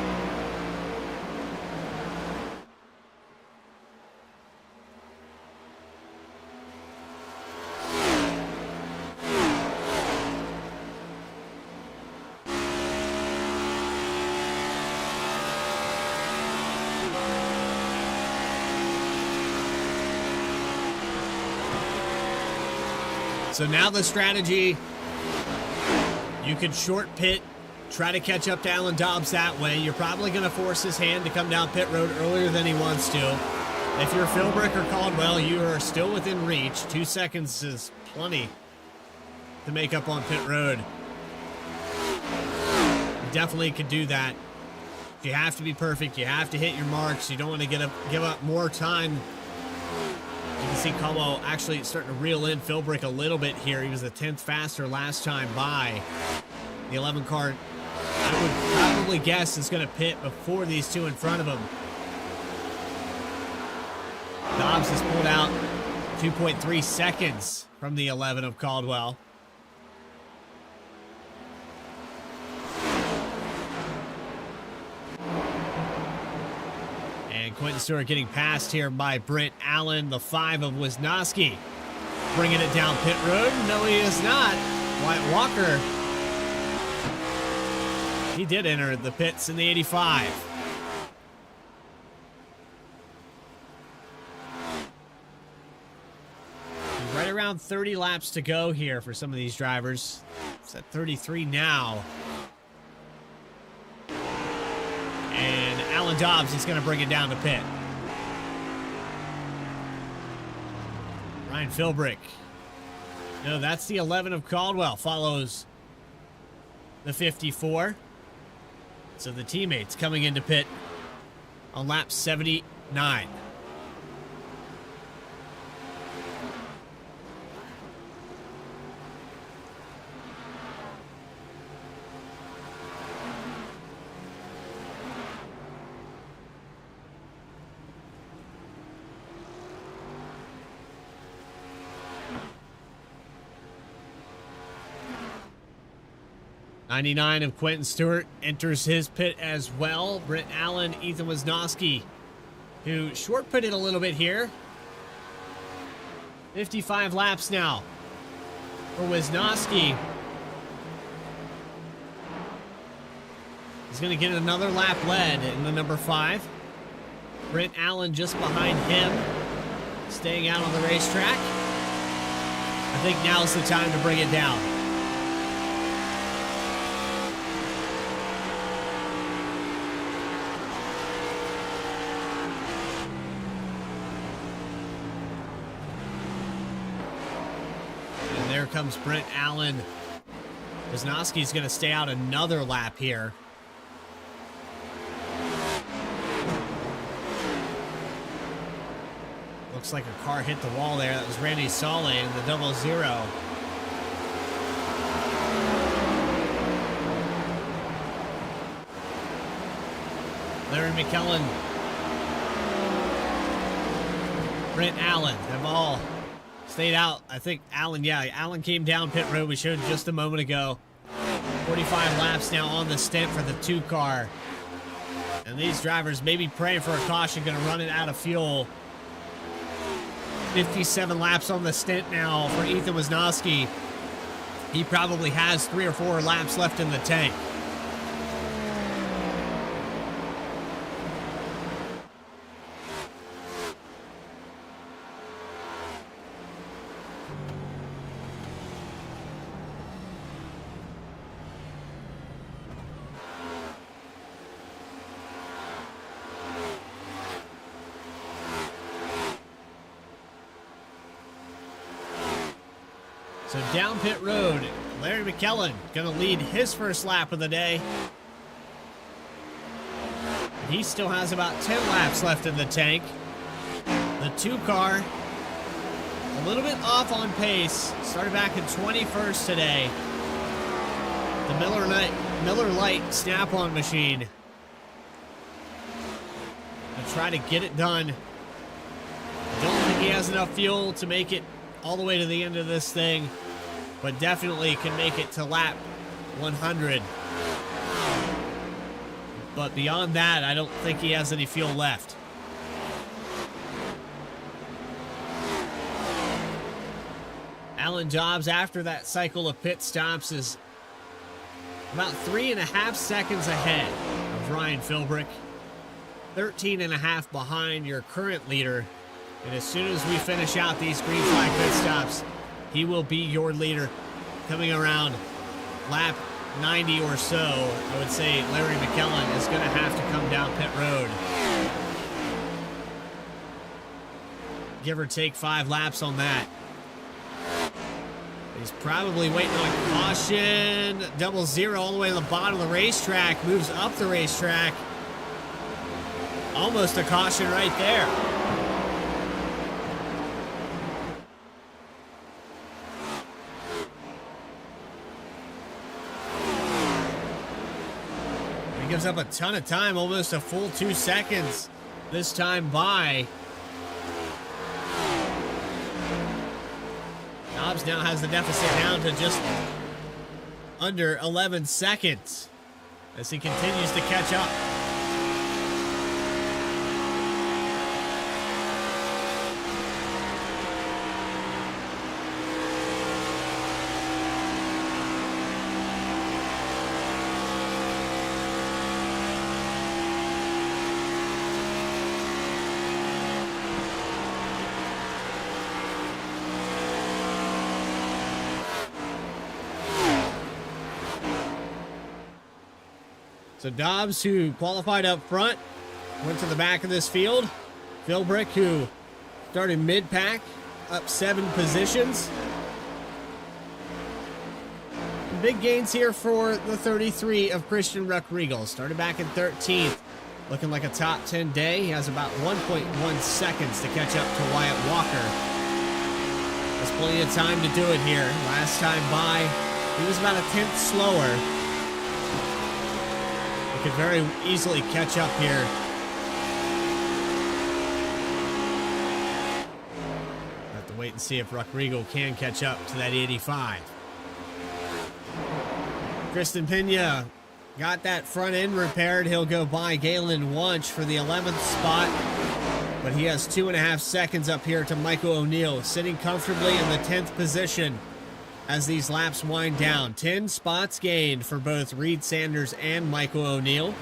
So now the strategy, you could short pit, try to catch up to Alan Dobbs that way. You're probably going to force his hand to come down pit road earlier than he wants to. If you're Philbrick or Caldwell, you are still within reach. 2 seconds is plenty to make up on pit road. You definitely could do that. You have to be perfect. You have to hit your marks. You don't want to give up more time. You can see Caldwell actually starting to reel in Philbrick a little bit here. He was a 10th faster last time by. The 11 car, I would probably guess, is going to pit before these two in front of him. Dobbs has pulled out 2.3 seconds from the 11 of Caldwell. And Quentin Stewart getting passed here by Brent Allen, the 5 of Wisnowski. Bringing it down pit road. No, he is not. Wyatt Walker, he did enter the pits in the 85. Right around 30 laps to go here for some of these drivers. It's at 33 now. And Alan Dobbs is going to bring it down to pit. Ryan Philbrick. No, that's the 11 of Caldwell. Follows the 54. So the teammates coming into pit on lap 79. '99 of Quentin Stewart enters his pit as well. Brent Allen, Ethan Wisnowski, who short pitted a little bit here. 55 laps now for Wisnowski. He's going to get another lap led in the number 5. Brent Allen just behind him, staying out on the racetrack. I think now's the time to bring it down. There comes Brent Allen. Wisnowski's going to stay out another lap here. Looks like a car hit the wall there. That was Randy Saleh in the 00. Larry McKellen, Brent Allen have all stayed out. I think Allen came down pit road. We showed just a moment ago. 45 laps now on the stint for the 2 car. And these drivers may be praying for a caution, going to run it out of fuel. 57 laps on the stint now for Ethan Wisnowski. He probably has 3 or 4 laps left in the tank. So down pit road, Larry McKellen going to lead his first lap of the day. He still has about 10 laps left in the tank. The 2 car, a little bit off on pace. Started back in 21st today. The Miller Lite snap-on machine. To try to get it done. I don't think he has enough fuel to make it all the way to the end of this thing, but definitely can make it to lap 100. But beyond that, I don't think he has any fuel left. Alan Dobbs, after that cycle of pit stops, is about 3.5 seconds ahead of Ryan Philbrick. 13.5 behind your current leader. And as soon as we finish out these green flag pit stops, He will be your leader coming around lap 90 or so. I would say Larry McKellen is going to have to come down pit road. Give or take 5 laps on that. He's probably waiting on caution. 00 all the way to the bottom of the racetrack. Moves up the racetrack. Almost a caution right there. He gives up a ton of time, almost a full 2 seconds this time by. Dobbs now has the deficit down to just under 11 seconds as he continues to catch up. So Dobbs, who qualified up front, went to the back of this field. Philbrick, who started mid-pack, up 7 positions. Big gains here for the 33 of Christian Ruckriegel. Started back in 13th, looking like a top 10 day. He has about 1.1 seconds to catch up to Wyatt Walker. Has plenty of time to do it here. Last time by, he was about a 10th slower. Could very easily catch up here. Have to wait and see if Ruckriegel can catch up to that 85. Kristen Pena got that front end repaired. He'll go by Galen Wunsch for the 11th spot, but he has 2.5 seconds up here to Michael O'Neill, sitting comfortably in the 10th position. As these laps wind down, 10 spots gained for both Reed Sanders and Michael O'Neill.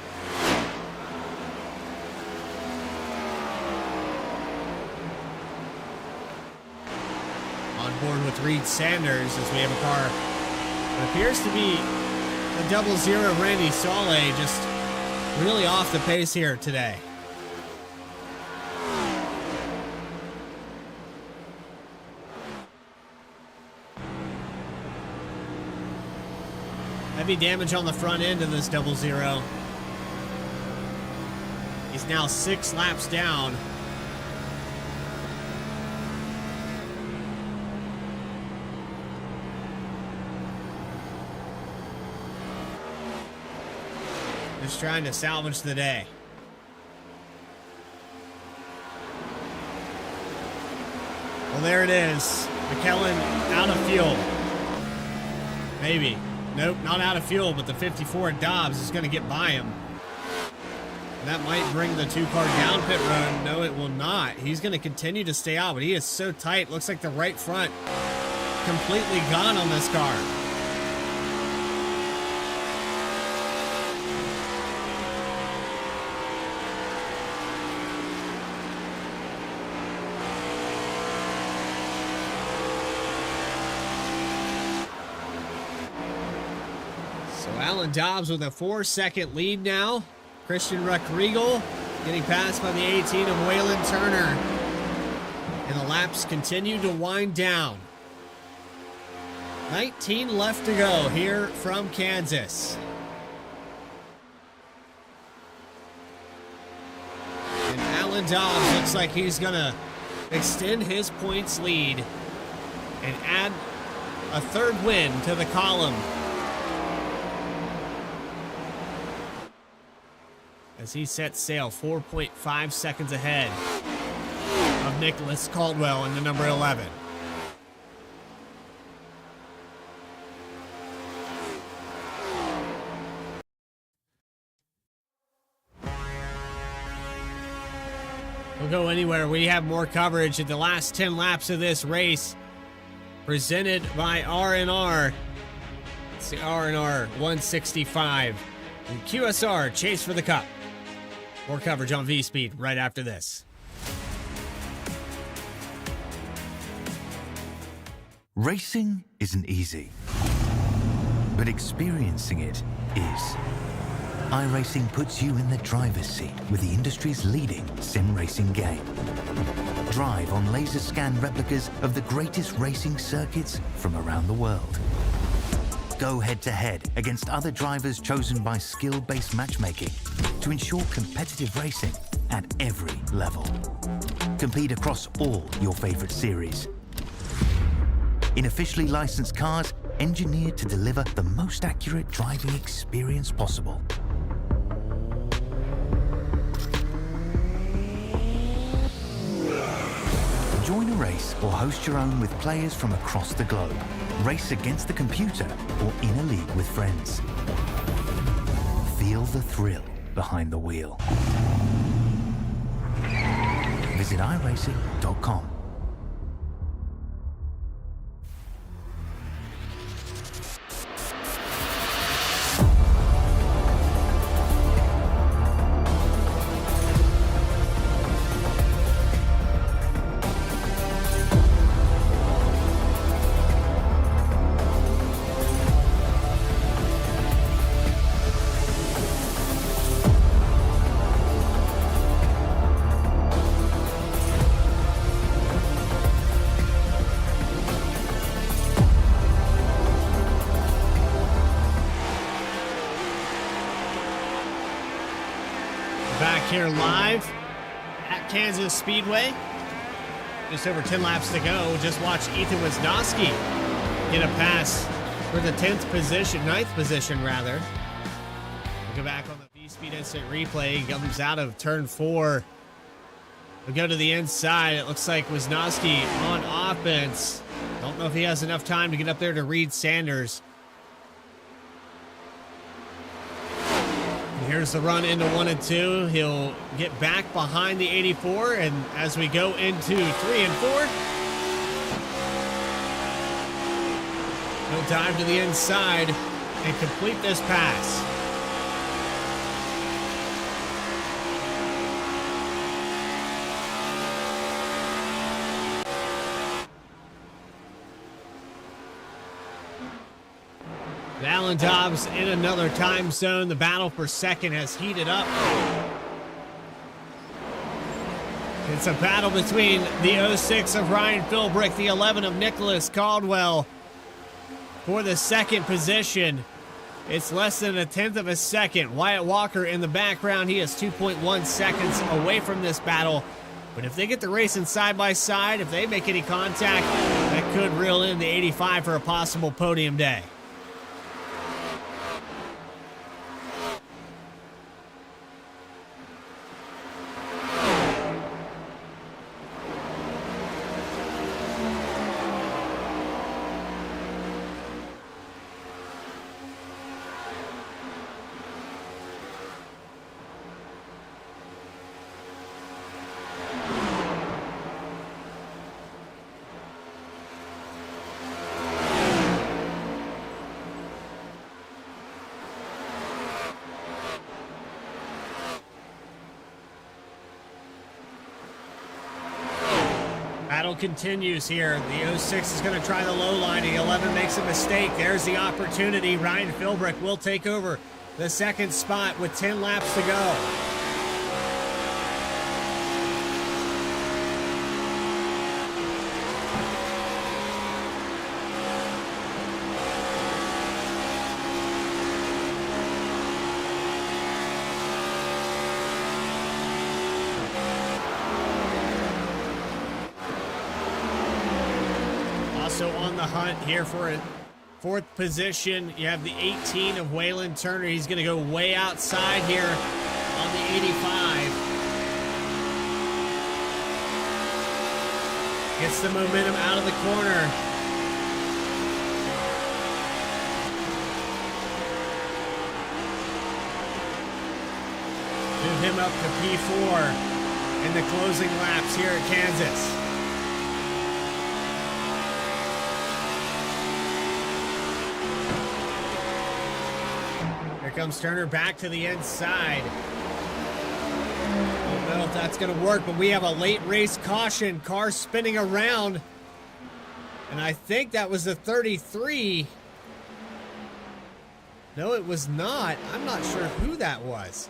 On board with Reed Sanders as we have a car that appears to be the 00 Randy Saleh, just really off the pace here today. Heavy damage on the front end of this 00. He's now 6 laps down. Just trying to salvage the day. Well, there it is. McKellen out of fuel. Maybe. Nope, not out of fuel, but the 54 Dobbs is going to get by him. That might bring the 2-car down pit road. No, it will not. He's going to continue to stay out, but he is so tight. Looks like the right front completely gone on this car. Alan Dobbs with a 4-second lead now. Christian Ruckriegel getting passed by the 18 of Waylon Turner. And the laps continue to wind down. 19 left to go here from Kansas. And Alan Dobbs looks like he's going to extend his points lead and add a 3rd win to the column. As he sets sail 4.5 seconds ahead of Nicholas Caldwell in the number 11. Don't go anywhere. We have more coverage at the last 10 laps of this race, presented by R&R. It's the R&R 165 and QSR Chase for the Cup. More coverage on V-Speed right after this. Racing isn't easy, but experiencing it is. iRacing puts you in the driver's seat with the industry's leading sim racing game. Drive on laser scan replicas of the greatest racing circuits from around the world. Go head-to-head against other drivers chosen by skill-based matchmaking to ensure competitive racing at every level. Compete across all your favorite series. In officially licensed cars, engineered to deliver the most accurate driving experience possible. Join a race or host your own with players from across the globe. Race against the computer or in a league with friends. Feel the thrill behind the wheel. Visit iRacing.com. Back here live at Kansas Speedway. Just over 10 laps to go. Just watch Ethan Wisnowski get a pass for the 10th position, 9th position rather. We go back on the V-Speed instant replay. He comes out of turn 4. We go to the inside. It looks like Wisnowski on offense. Don't know if he has enough time to get up there to Reed Sanders. Here's the run into 1 and 2. He'll get back behind the 84, and as we go into 3 and 4, he'll dive to the inside and complete this pass. Alan Dobbs in another time zone. The battle for second has heated up. It's a battle between the 06 of Ryan Philbrick, the 11 of Nicholas Caldwell for the second position. It's less than a tenth of a second. Wyatt Walker in the background. He is 2.1 seconds away from this battle. But if they get the racing side by side, if they make any contact, that could reel in the 85 for a possible podium day. Battle continues here. The 06 is going to try the low line. The 11 makes a mistake. There's the opportunity. Ryan Philbrick will take over the second spot with 10 laps to go. Also on the hunt here for a fourth position, you have the 18 of Waylon Turner. He's going to go way outside here on the 85. Gets the momentum out of the corner. Move him up to P4 in the closing laps here at Kansas. Comes Turner back to the inside. Don't know if that's going to work, but we have a late race caution. Car spinning around And I think that was the 33. No, it was not. I'm not sure who that was.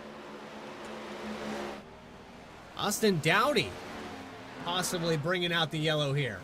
Austin Dowdy possibly bringing out the yellow here.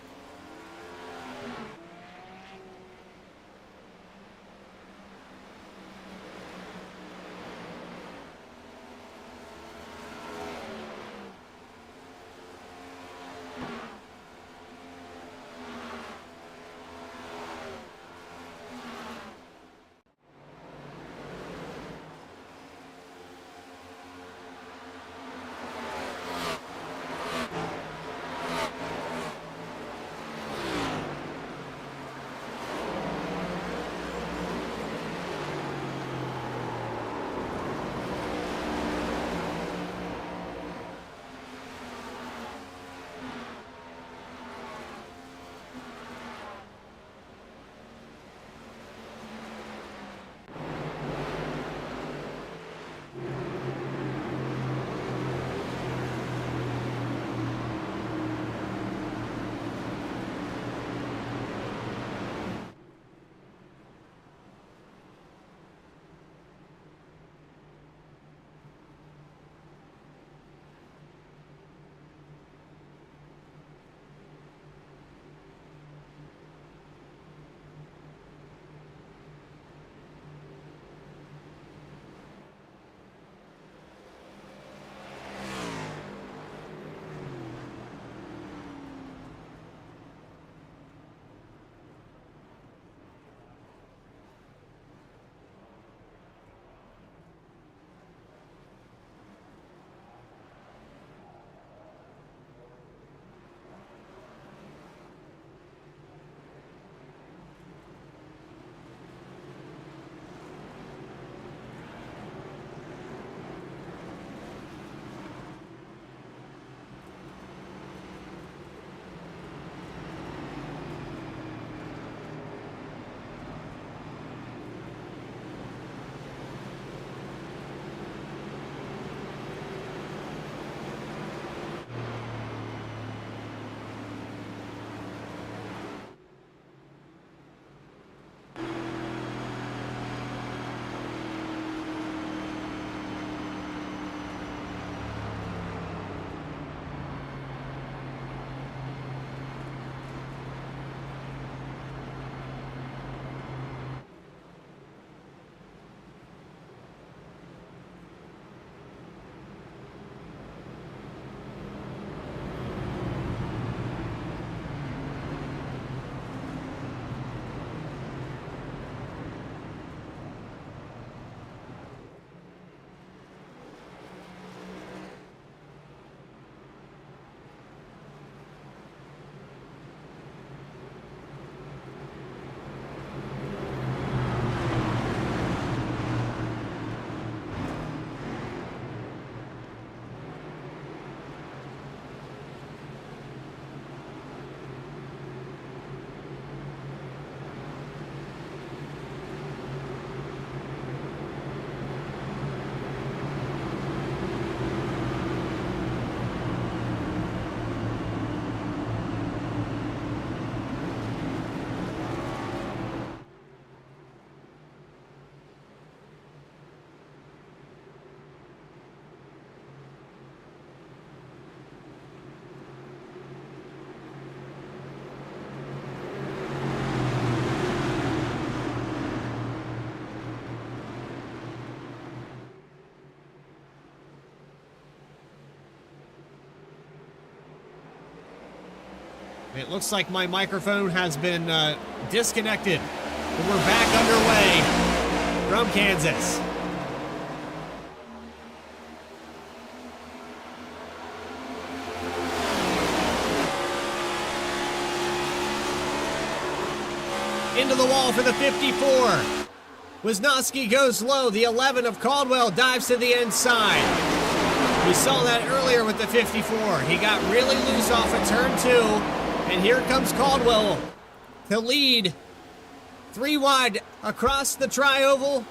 It looks like my microphone has been disconnected. But we're back underway from Kansas. Into the wall for the 54. Wisnowski goes low. The 11 of Caldwell dives to the inside. We saw that earlier with the 54. He got really loose off of turn 2. And here comes Caldwell to lead. 3 wide across the tri-oval.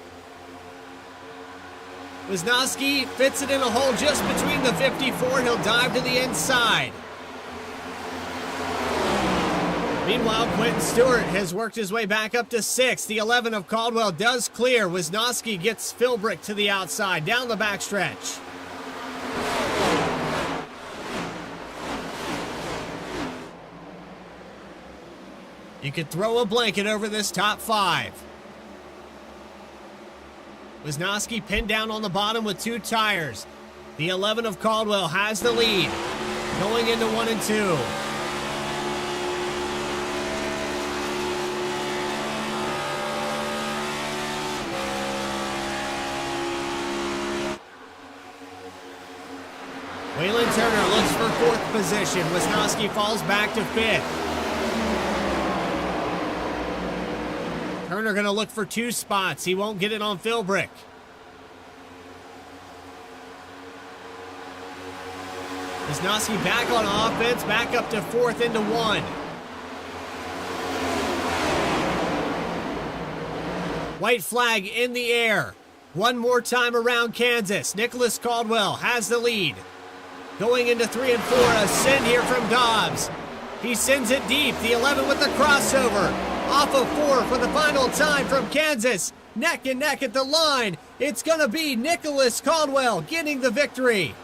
Wisnowski fits it in a hole just between the 54. He'll dive to the inside. Meanwhile, Quentin Stewart has worked his way back up to 6th. The 11 of Caldwell does clear. Wisnowski gets Philbrick to the outside, down the backstretch. You could throw a blanket over this top 5. Wisnowski pinned down on the bottom with 2 tires. The 11 of Caldwell has the lead, going into 1 and 2. Waylon Turner looks for 4th position. Wisnowski falls back to 5th. Turner going to look for 2 spots. He won't get it on Philbrick. Wisnowski back on offense, back up to 4th into 1. White flag in the air. One more time around Kansas. Nicholas Caldwell has the lead. Going into 3 and 4, a send here from Dobbs. He sends it deep. The 11 with the crossover. Off of 4 for the final time from Kansas. Neck and neck at the line. It's going to be Nicholas Caldwell getting the victory.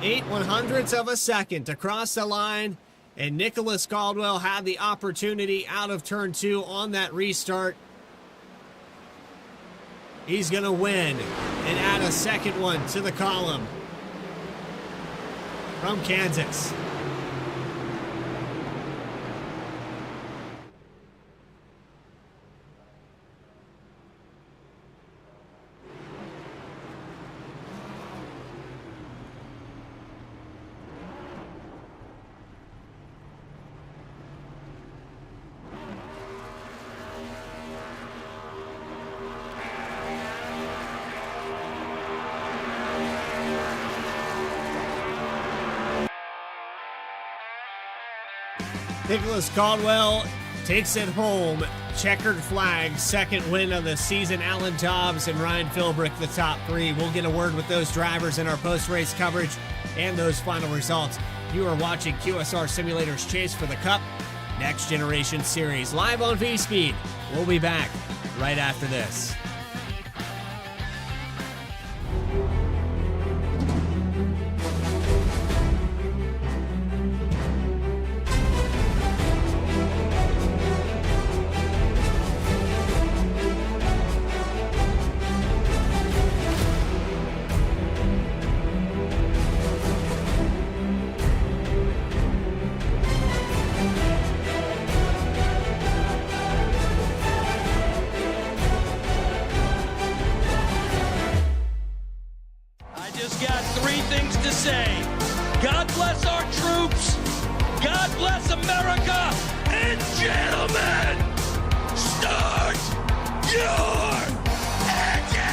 Eight 1/100ths of a second to cross the line, and Nicholas Caldwell had the opportunity out of turn 2 on that restart. He's going to win and add a second one to the column from Kansas. Nicholas Caldwell takes it home. Checkered flag, second win of the season. Alan Dobbs and Ryan Philbrick, the top 3. We'll get a word with those drivers in our post-race coverage and those final results. You are watching QSR Simulator's Chase for the Cup Next Generation Series live on V-Speed. We'll be back right after this. God bless our troops. God bless America. And gentlemen, start your engine!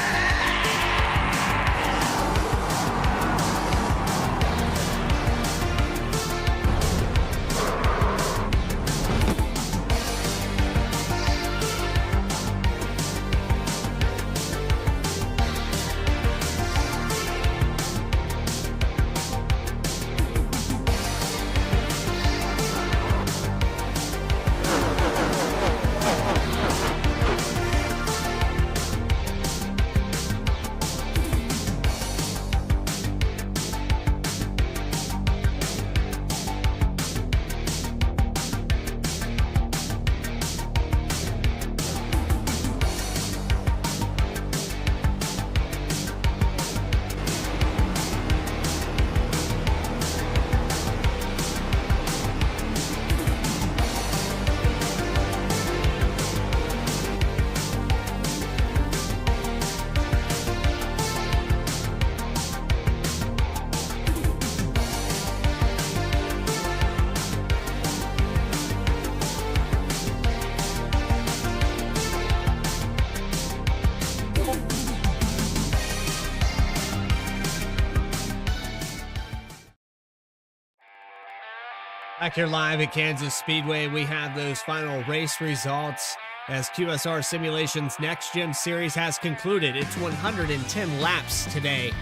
Back here live at Kansas Speedway, we have those final race results as QSR Simulations Next Gen Series has concluded its 110 laps today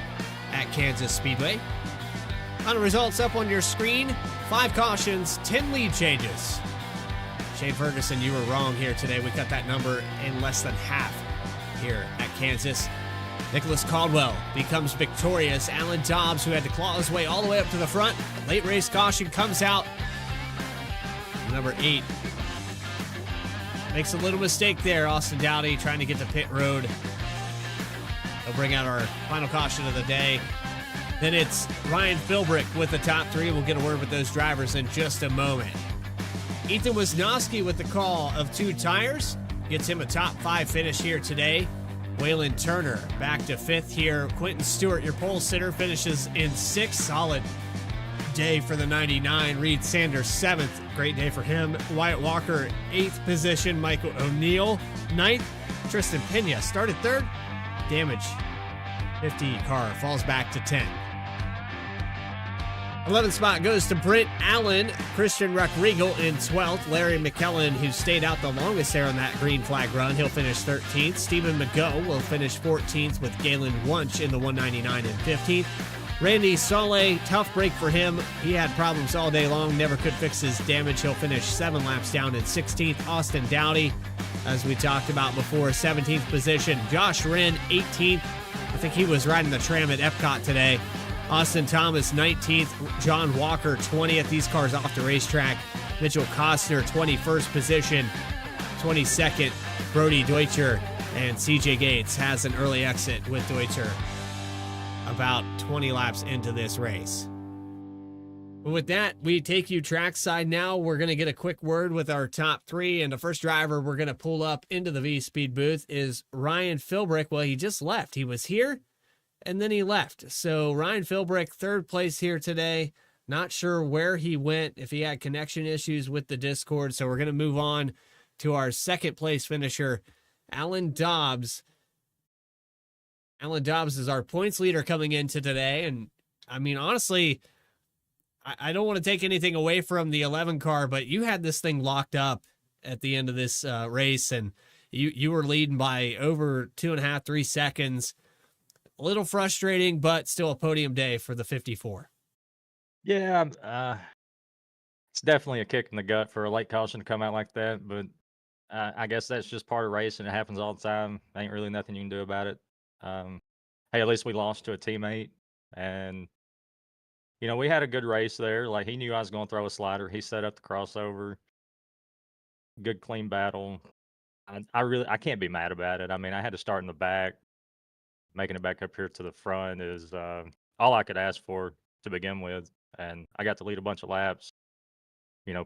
at Kansas Speedway. On the results up on your screen, 5 cautions, 10 lead changes. Shane Ferguson, you were wrong here today. We cut that number in less than half here at Kansas. Nicholas Caldwell becomes victorious. Alan Dobbs, who had to claw his way all the way up to the front, late race caution comes out. Number 8 makes a little mistake there. Austin Dowdy trying to get to pit road. He'll bring out our final caution of the day. Then it's Ryan Philbrick with the top 3. We'll get a word with those drivers in just a moment. Ethan Wisnowski with the call of 2 tires gets him a top 5 finish here today. Waylon Turner back to 5th here. Quentin Stewart, your pole sitter, finishes in 6th. Solid day for the 99. Reed Sanders, 7th. Great day for him. Wyatt Walker, 8th position. Michael O'Neill, 9th. Tristan Pena started 3rd. Damage 50 car falls back to 10. 11th spot goes to Brent Allen. Christian Ruckriegel in 12th. Larry McKellen, who stayed out the longest there on that green flag run, he'll finish 13th. Stephen McGough will finish 14th with Galen Wunsch in the 199 and 15th. Randy Solé, tough break for him. He had problems all day long, never could fix his damage. He'll finish 7 laps down in 16th. Austin Dowdy, as we talked about before, 17th position. Josh Wren, 18th. I think he was riding the tram at Epcot today. Austin Thomas, 19th. John Walker, 20th. These cars off the racetrack. Mitchell Costner, 21st position. 22nd, Brody Deutscher. And CJ Gates has an early exit with Deutscher about 20 laps into this race. But with that, we take you trackside now. We're going to get a quick word with our top 3. And the first driver we're going to pull up into the V-Speed booth is Ryan Philbrick. Well, he just left. He was here, and then he left. So Ryan Philbrick, 3rd place here today. Not sure where he went, if he had connection issues with the Discord. So we're going to move on to our 2nd place finisher, Alan Dobbs. Alan Dobbs is our points leader coming into today. And I mean, honestly, I don't want to take anything away from the 11 car, but you had this thing locked up at the end of this race, and you were leading by over 2.5, 3 seconds. A little frustrating, but still a podium day for the 54. Yeah, it's definitely a kick in the gut for a late caution to come out like that, but I guess that's just part of racing. It happens all the time. Ain't really nothing you can do about it. Hey, at least we lost to a teammate, and we had a good race there. Like, he knew I was going to throw a slider. He set up the crossover. Good, clean battle. I can't be mad about it. I mean, I had to start in the back. Making it back up here to the front is all I could ask for to begin with, and I got to lead a bunch of laps.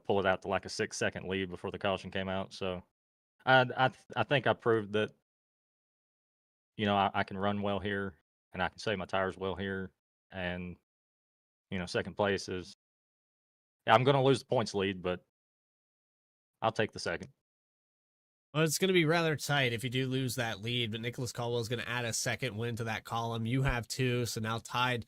Pull it out to like a 6-second lead before the caution came out. So I think I proved that I can run well here, and I can save my tires well here, and 2nd place is, I'm going to lose the points lead, but I'll take the 2nd. Well, it's going to be rather tight if you do lose that lead, but Nicholas Caldwell is going to add a 2nd win to that column. You have 2, so now tied.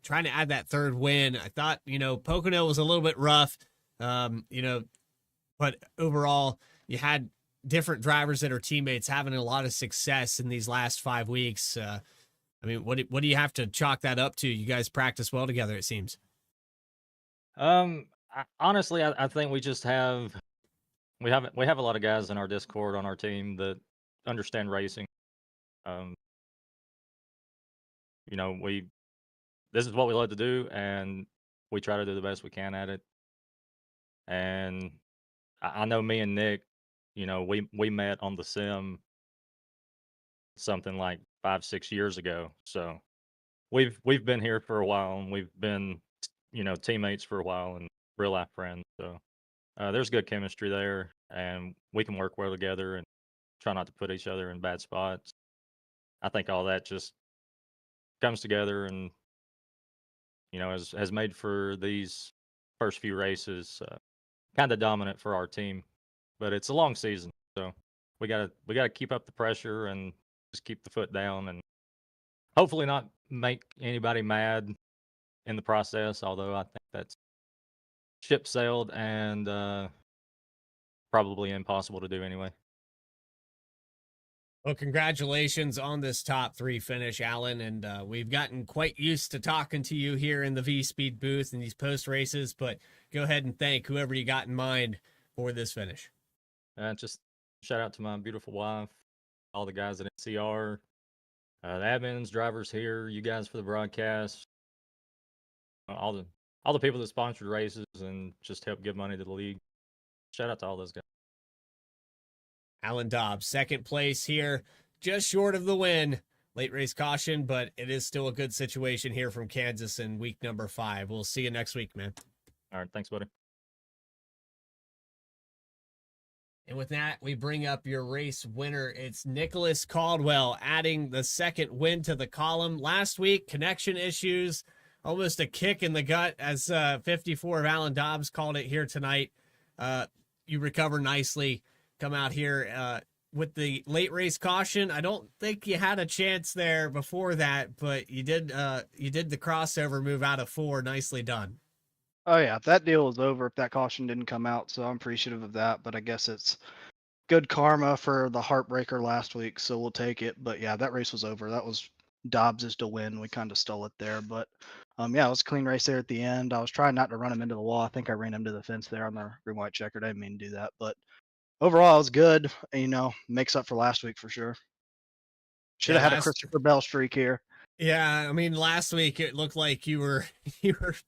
Trying to add that 3rd win. I thought, Pocono was a little bit rough, but overall, you had different drivers that are teammates having a lot of success in these last 5 weeks. I mean, what do you have to chalk that up to? You guys practice well together, it seems. Honestly, I think we just have we have a lot of guys in our Discord on our team that understand racing. This is what we love to do, and we try to do the best we can at it. And I know me and Nick, we met on the sim something like 5-6 years ago. So we've been here for a while, and we've been teammates for a while and real life friends. So there's good chemistry there, and we can work well together and try not to put each other in bad spots. I think all that just comes together and has made for these first few races kind of dominant for our team. But it's a long season, so we gotta keep up the pressure and just keep the foot down, and hopefully not make anybody mad in the process. Although I think that's ship sailed and probably impossible to do anyway. Well, congratulations on this top 3 finish, Alan. And we've gotten quite used to talking to you here in the V-Speed booth and these post races, but go ahead and thank whoever you got in mind for this finish. Just shout out to my beautiful wife, all the guys at NCR, the admins, drivers here, you guys for the broadcast, all the people that sponsored races and just helped give money to the league. Shout out to all those guys. Alan Dobbs, second place here, just short of the win. Late race caution, but it is still a good situation here from Kansas in week number 5. We'll see you next week, man. All right, thanks, buddy. And with that, we bring up your race winner. It's Nicholas Caldwell, adding the second win to the column. Last week, connection issues, almost a kick in the gut, as 54 of Alan Dobbs called it here tonight. You recover nicely, come out here with the late race caution. I don't think you had a chance there before that, but you did the crossover move out of 4. Nicely done. Oh yeah, that deal was over if that caution didn't come out, so I'm appreciative of that, but I guess it's good karma for the heartbreaker last week, so we'll take it. But yeah, that race was over. That was Dobbs's to win. We kind of stole it there, but yeah, it was a clean race there at the end. I was trying not to run him into the wall. I think I ran him to the fence there on the green white checkered. I didn't mean to do that, but overall it was good. Makes up for last week for sure. Should have had a Christopher Bell streak here. Yeah, I mean, last week it looked like you were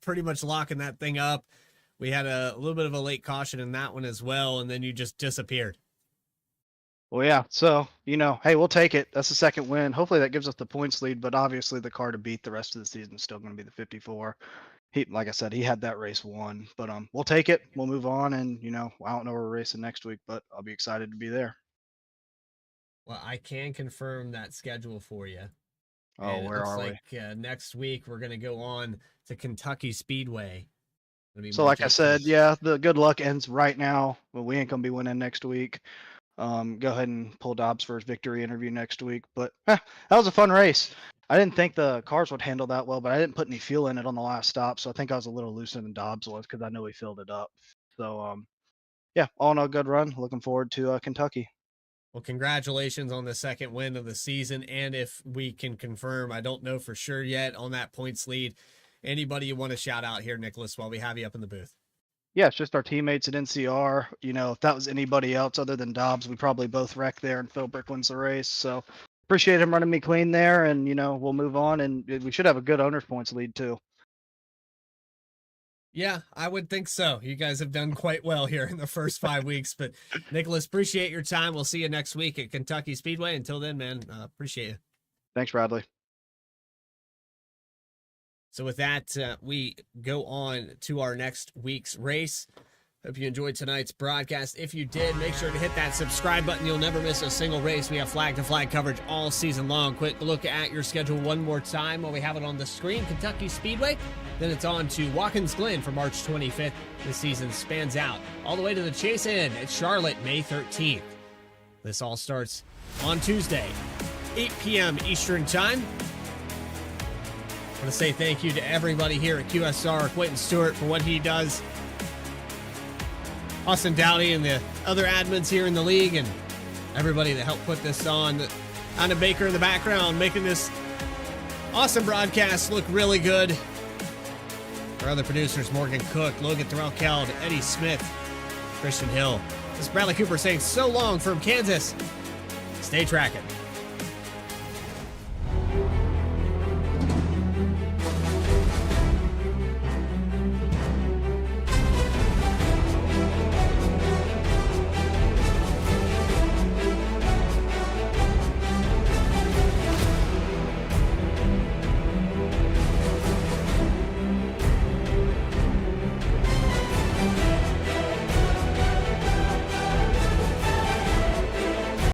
pretty much locking that thing up. We had a little bit of a late caution in that one as well, and then you just disappeared. Well, yeah, so, hey, we'll take it. That's the second win. Hopefully that gives us the points lead, but obviously the car to beat the rest of the season is still going to be the 54. Like I said, he had that race won, but we'll take it. We'll move on, and, I don't know where we're racing next week, but I'll be excited to be there. Well, I can confirm that schedule for you. Oh, where are we? Next week we're going to go on to Kentucky Speedway. So like I said, yeah, the good luck ends right now. Well, we ain't going to be winning next week. Go ahead and pull Dobbs for his victory interview next week. But that was a fun race. I didn't think the cars would handle that well, but I didn't put any fuel in it on the last stop. So I think I was a little looser than Dobbs was because I know he filled it up. So, yeah, all in all, good run. Looking forward to Kentucky. Well, congratulations on the second win of the season. And if we can confirm, I don't know for sure yet on that points lead. Anybody you want to shout out here, Nicholas, while we have you up in the booth? Yeah, it's just our teammates at NCR. If that was anybody else other than Dobbs, we probably both wrecked there and Philbrick wins the race. So appreciate him running me clean there, and, we'll move on, and we should have a good owner's points lead too. Yeah, I would think so. You guys have done quite well here in the first 5 weeks, but Nicholas, appreciate your time. We'll see you next week at Kentucky Speedway. Until then, man, appreciate you. Thanks, Bradley. So with that, we go on to our next week's race. Hope you enjoyed tonight's broadcast. If you did, make sure to hit that subscribe button. You'll never miss a single race. We have flag-to-flag coverage all season long. Quick look at your schedule one more time while we have it on the screen. Kentucky Speedway. Then it's on to Watkins Glen for March 25th. The season spans out all the way to the Chase Inn at Charlotte, May 13th. This all starts on Tuesday, 8 p.m. Eastern Time. I want to say thank you to everybody here at QSR, Quentin Stewart for what he does, Austin Dowdy and the other admins here in the league, and everybody that helped put this on. Anna Baker in the background making this awesome broadcast look really good. Our other producers, Morgan Cook, Logan Terrell-Keld, Eddie Smith, Christian Hill. This is Bradley Cooper saying so long from Kansas. Stay tracking.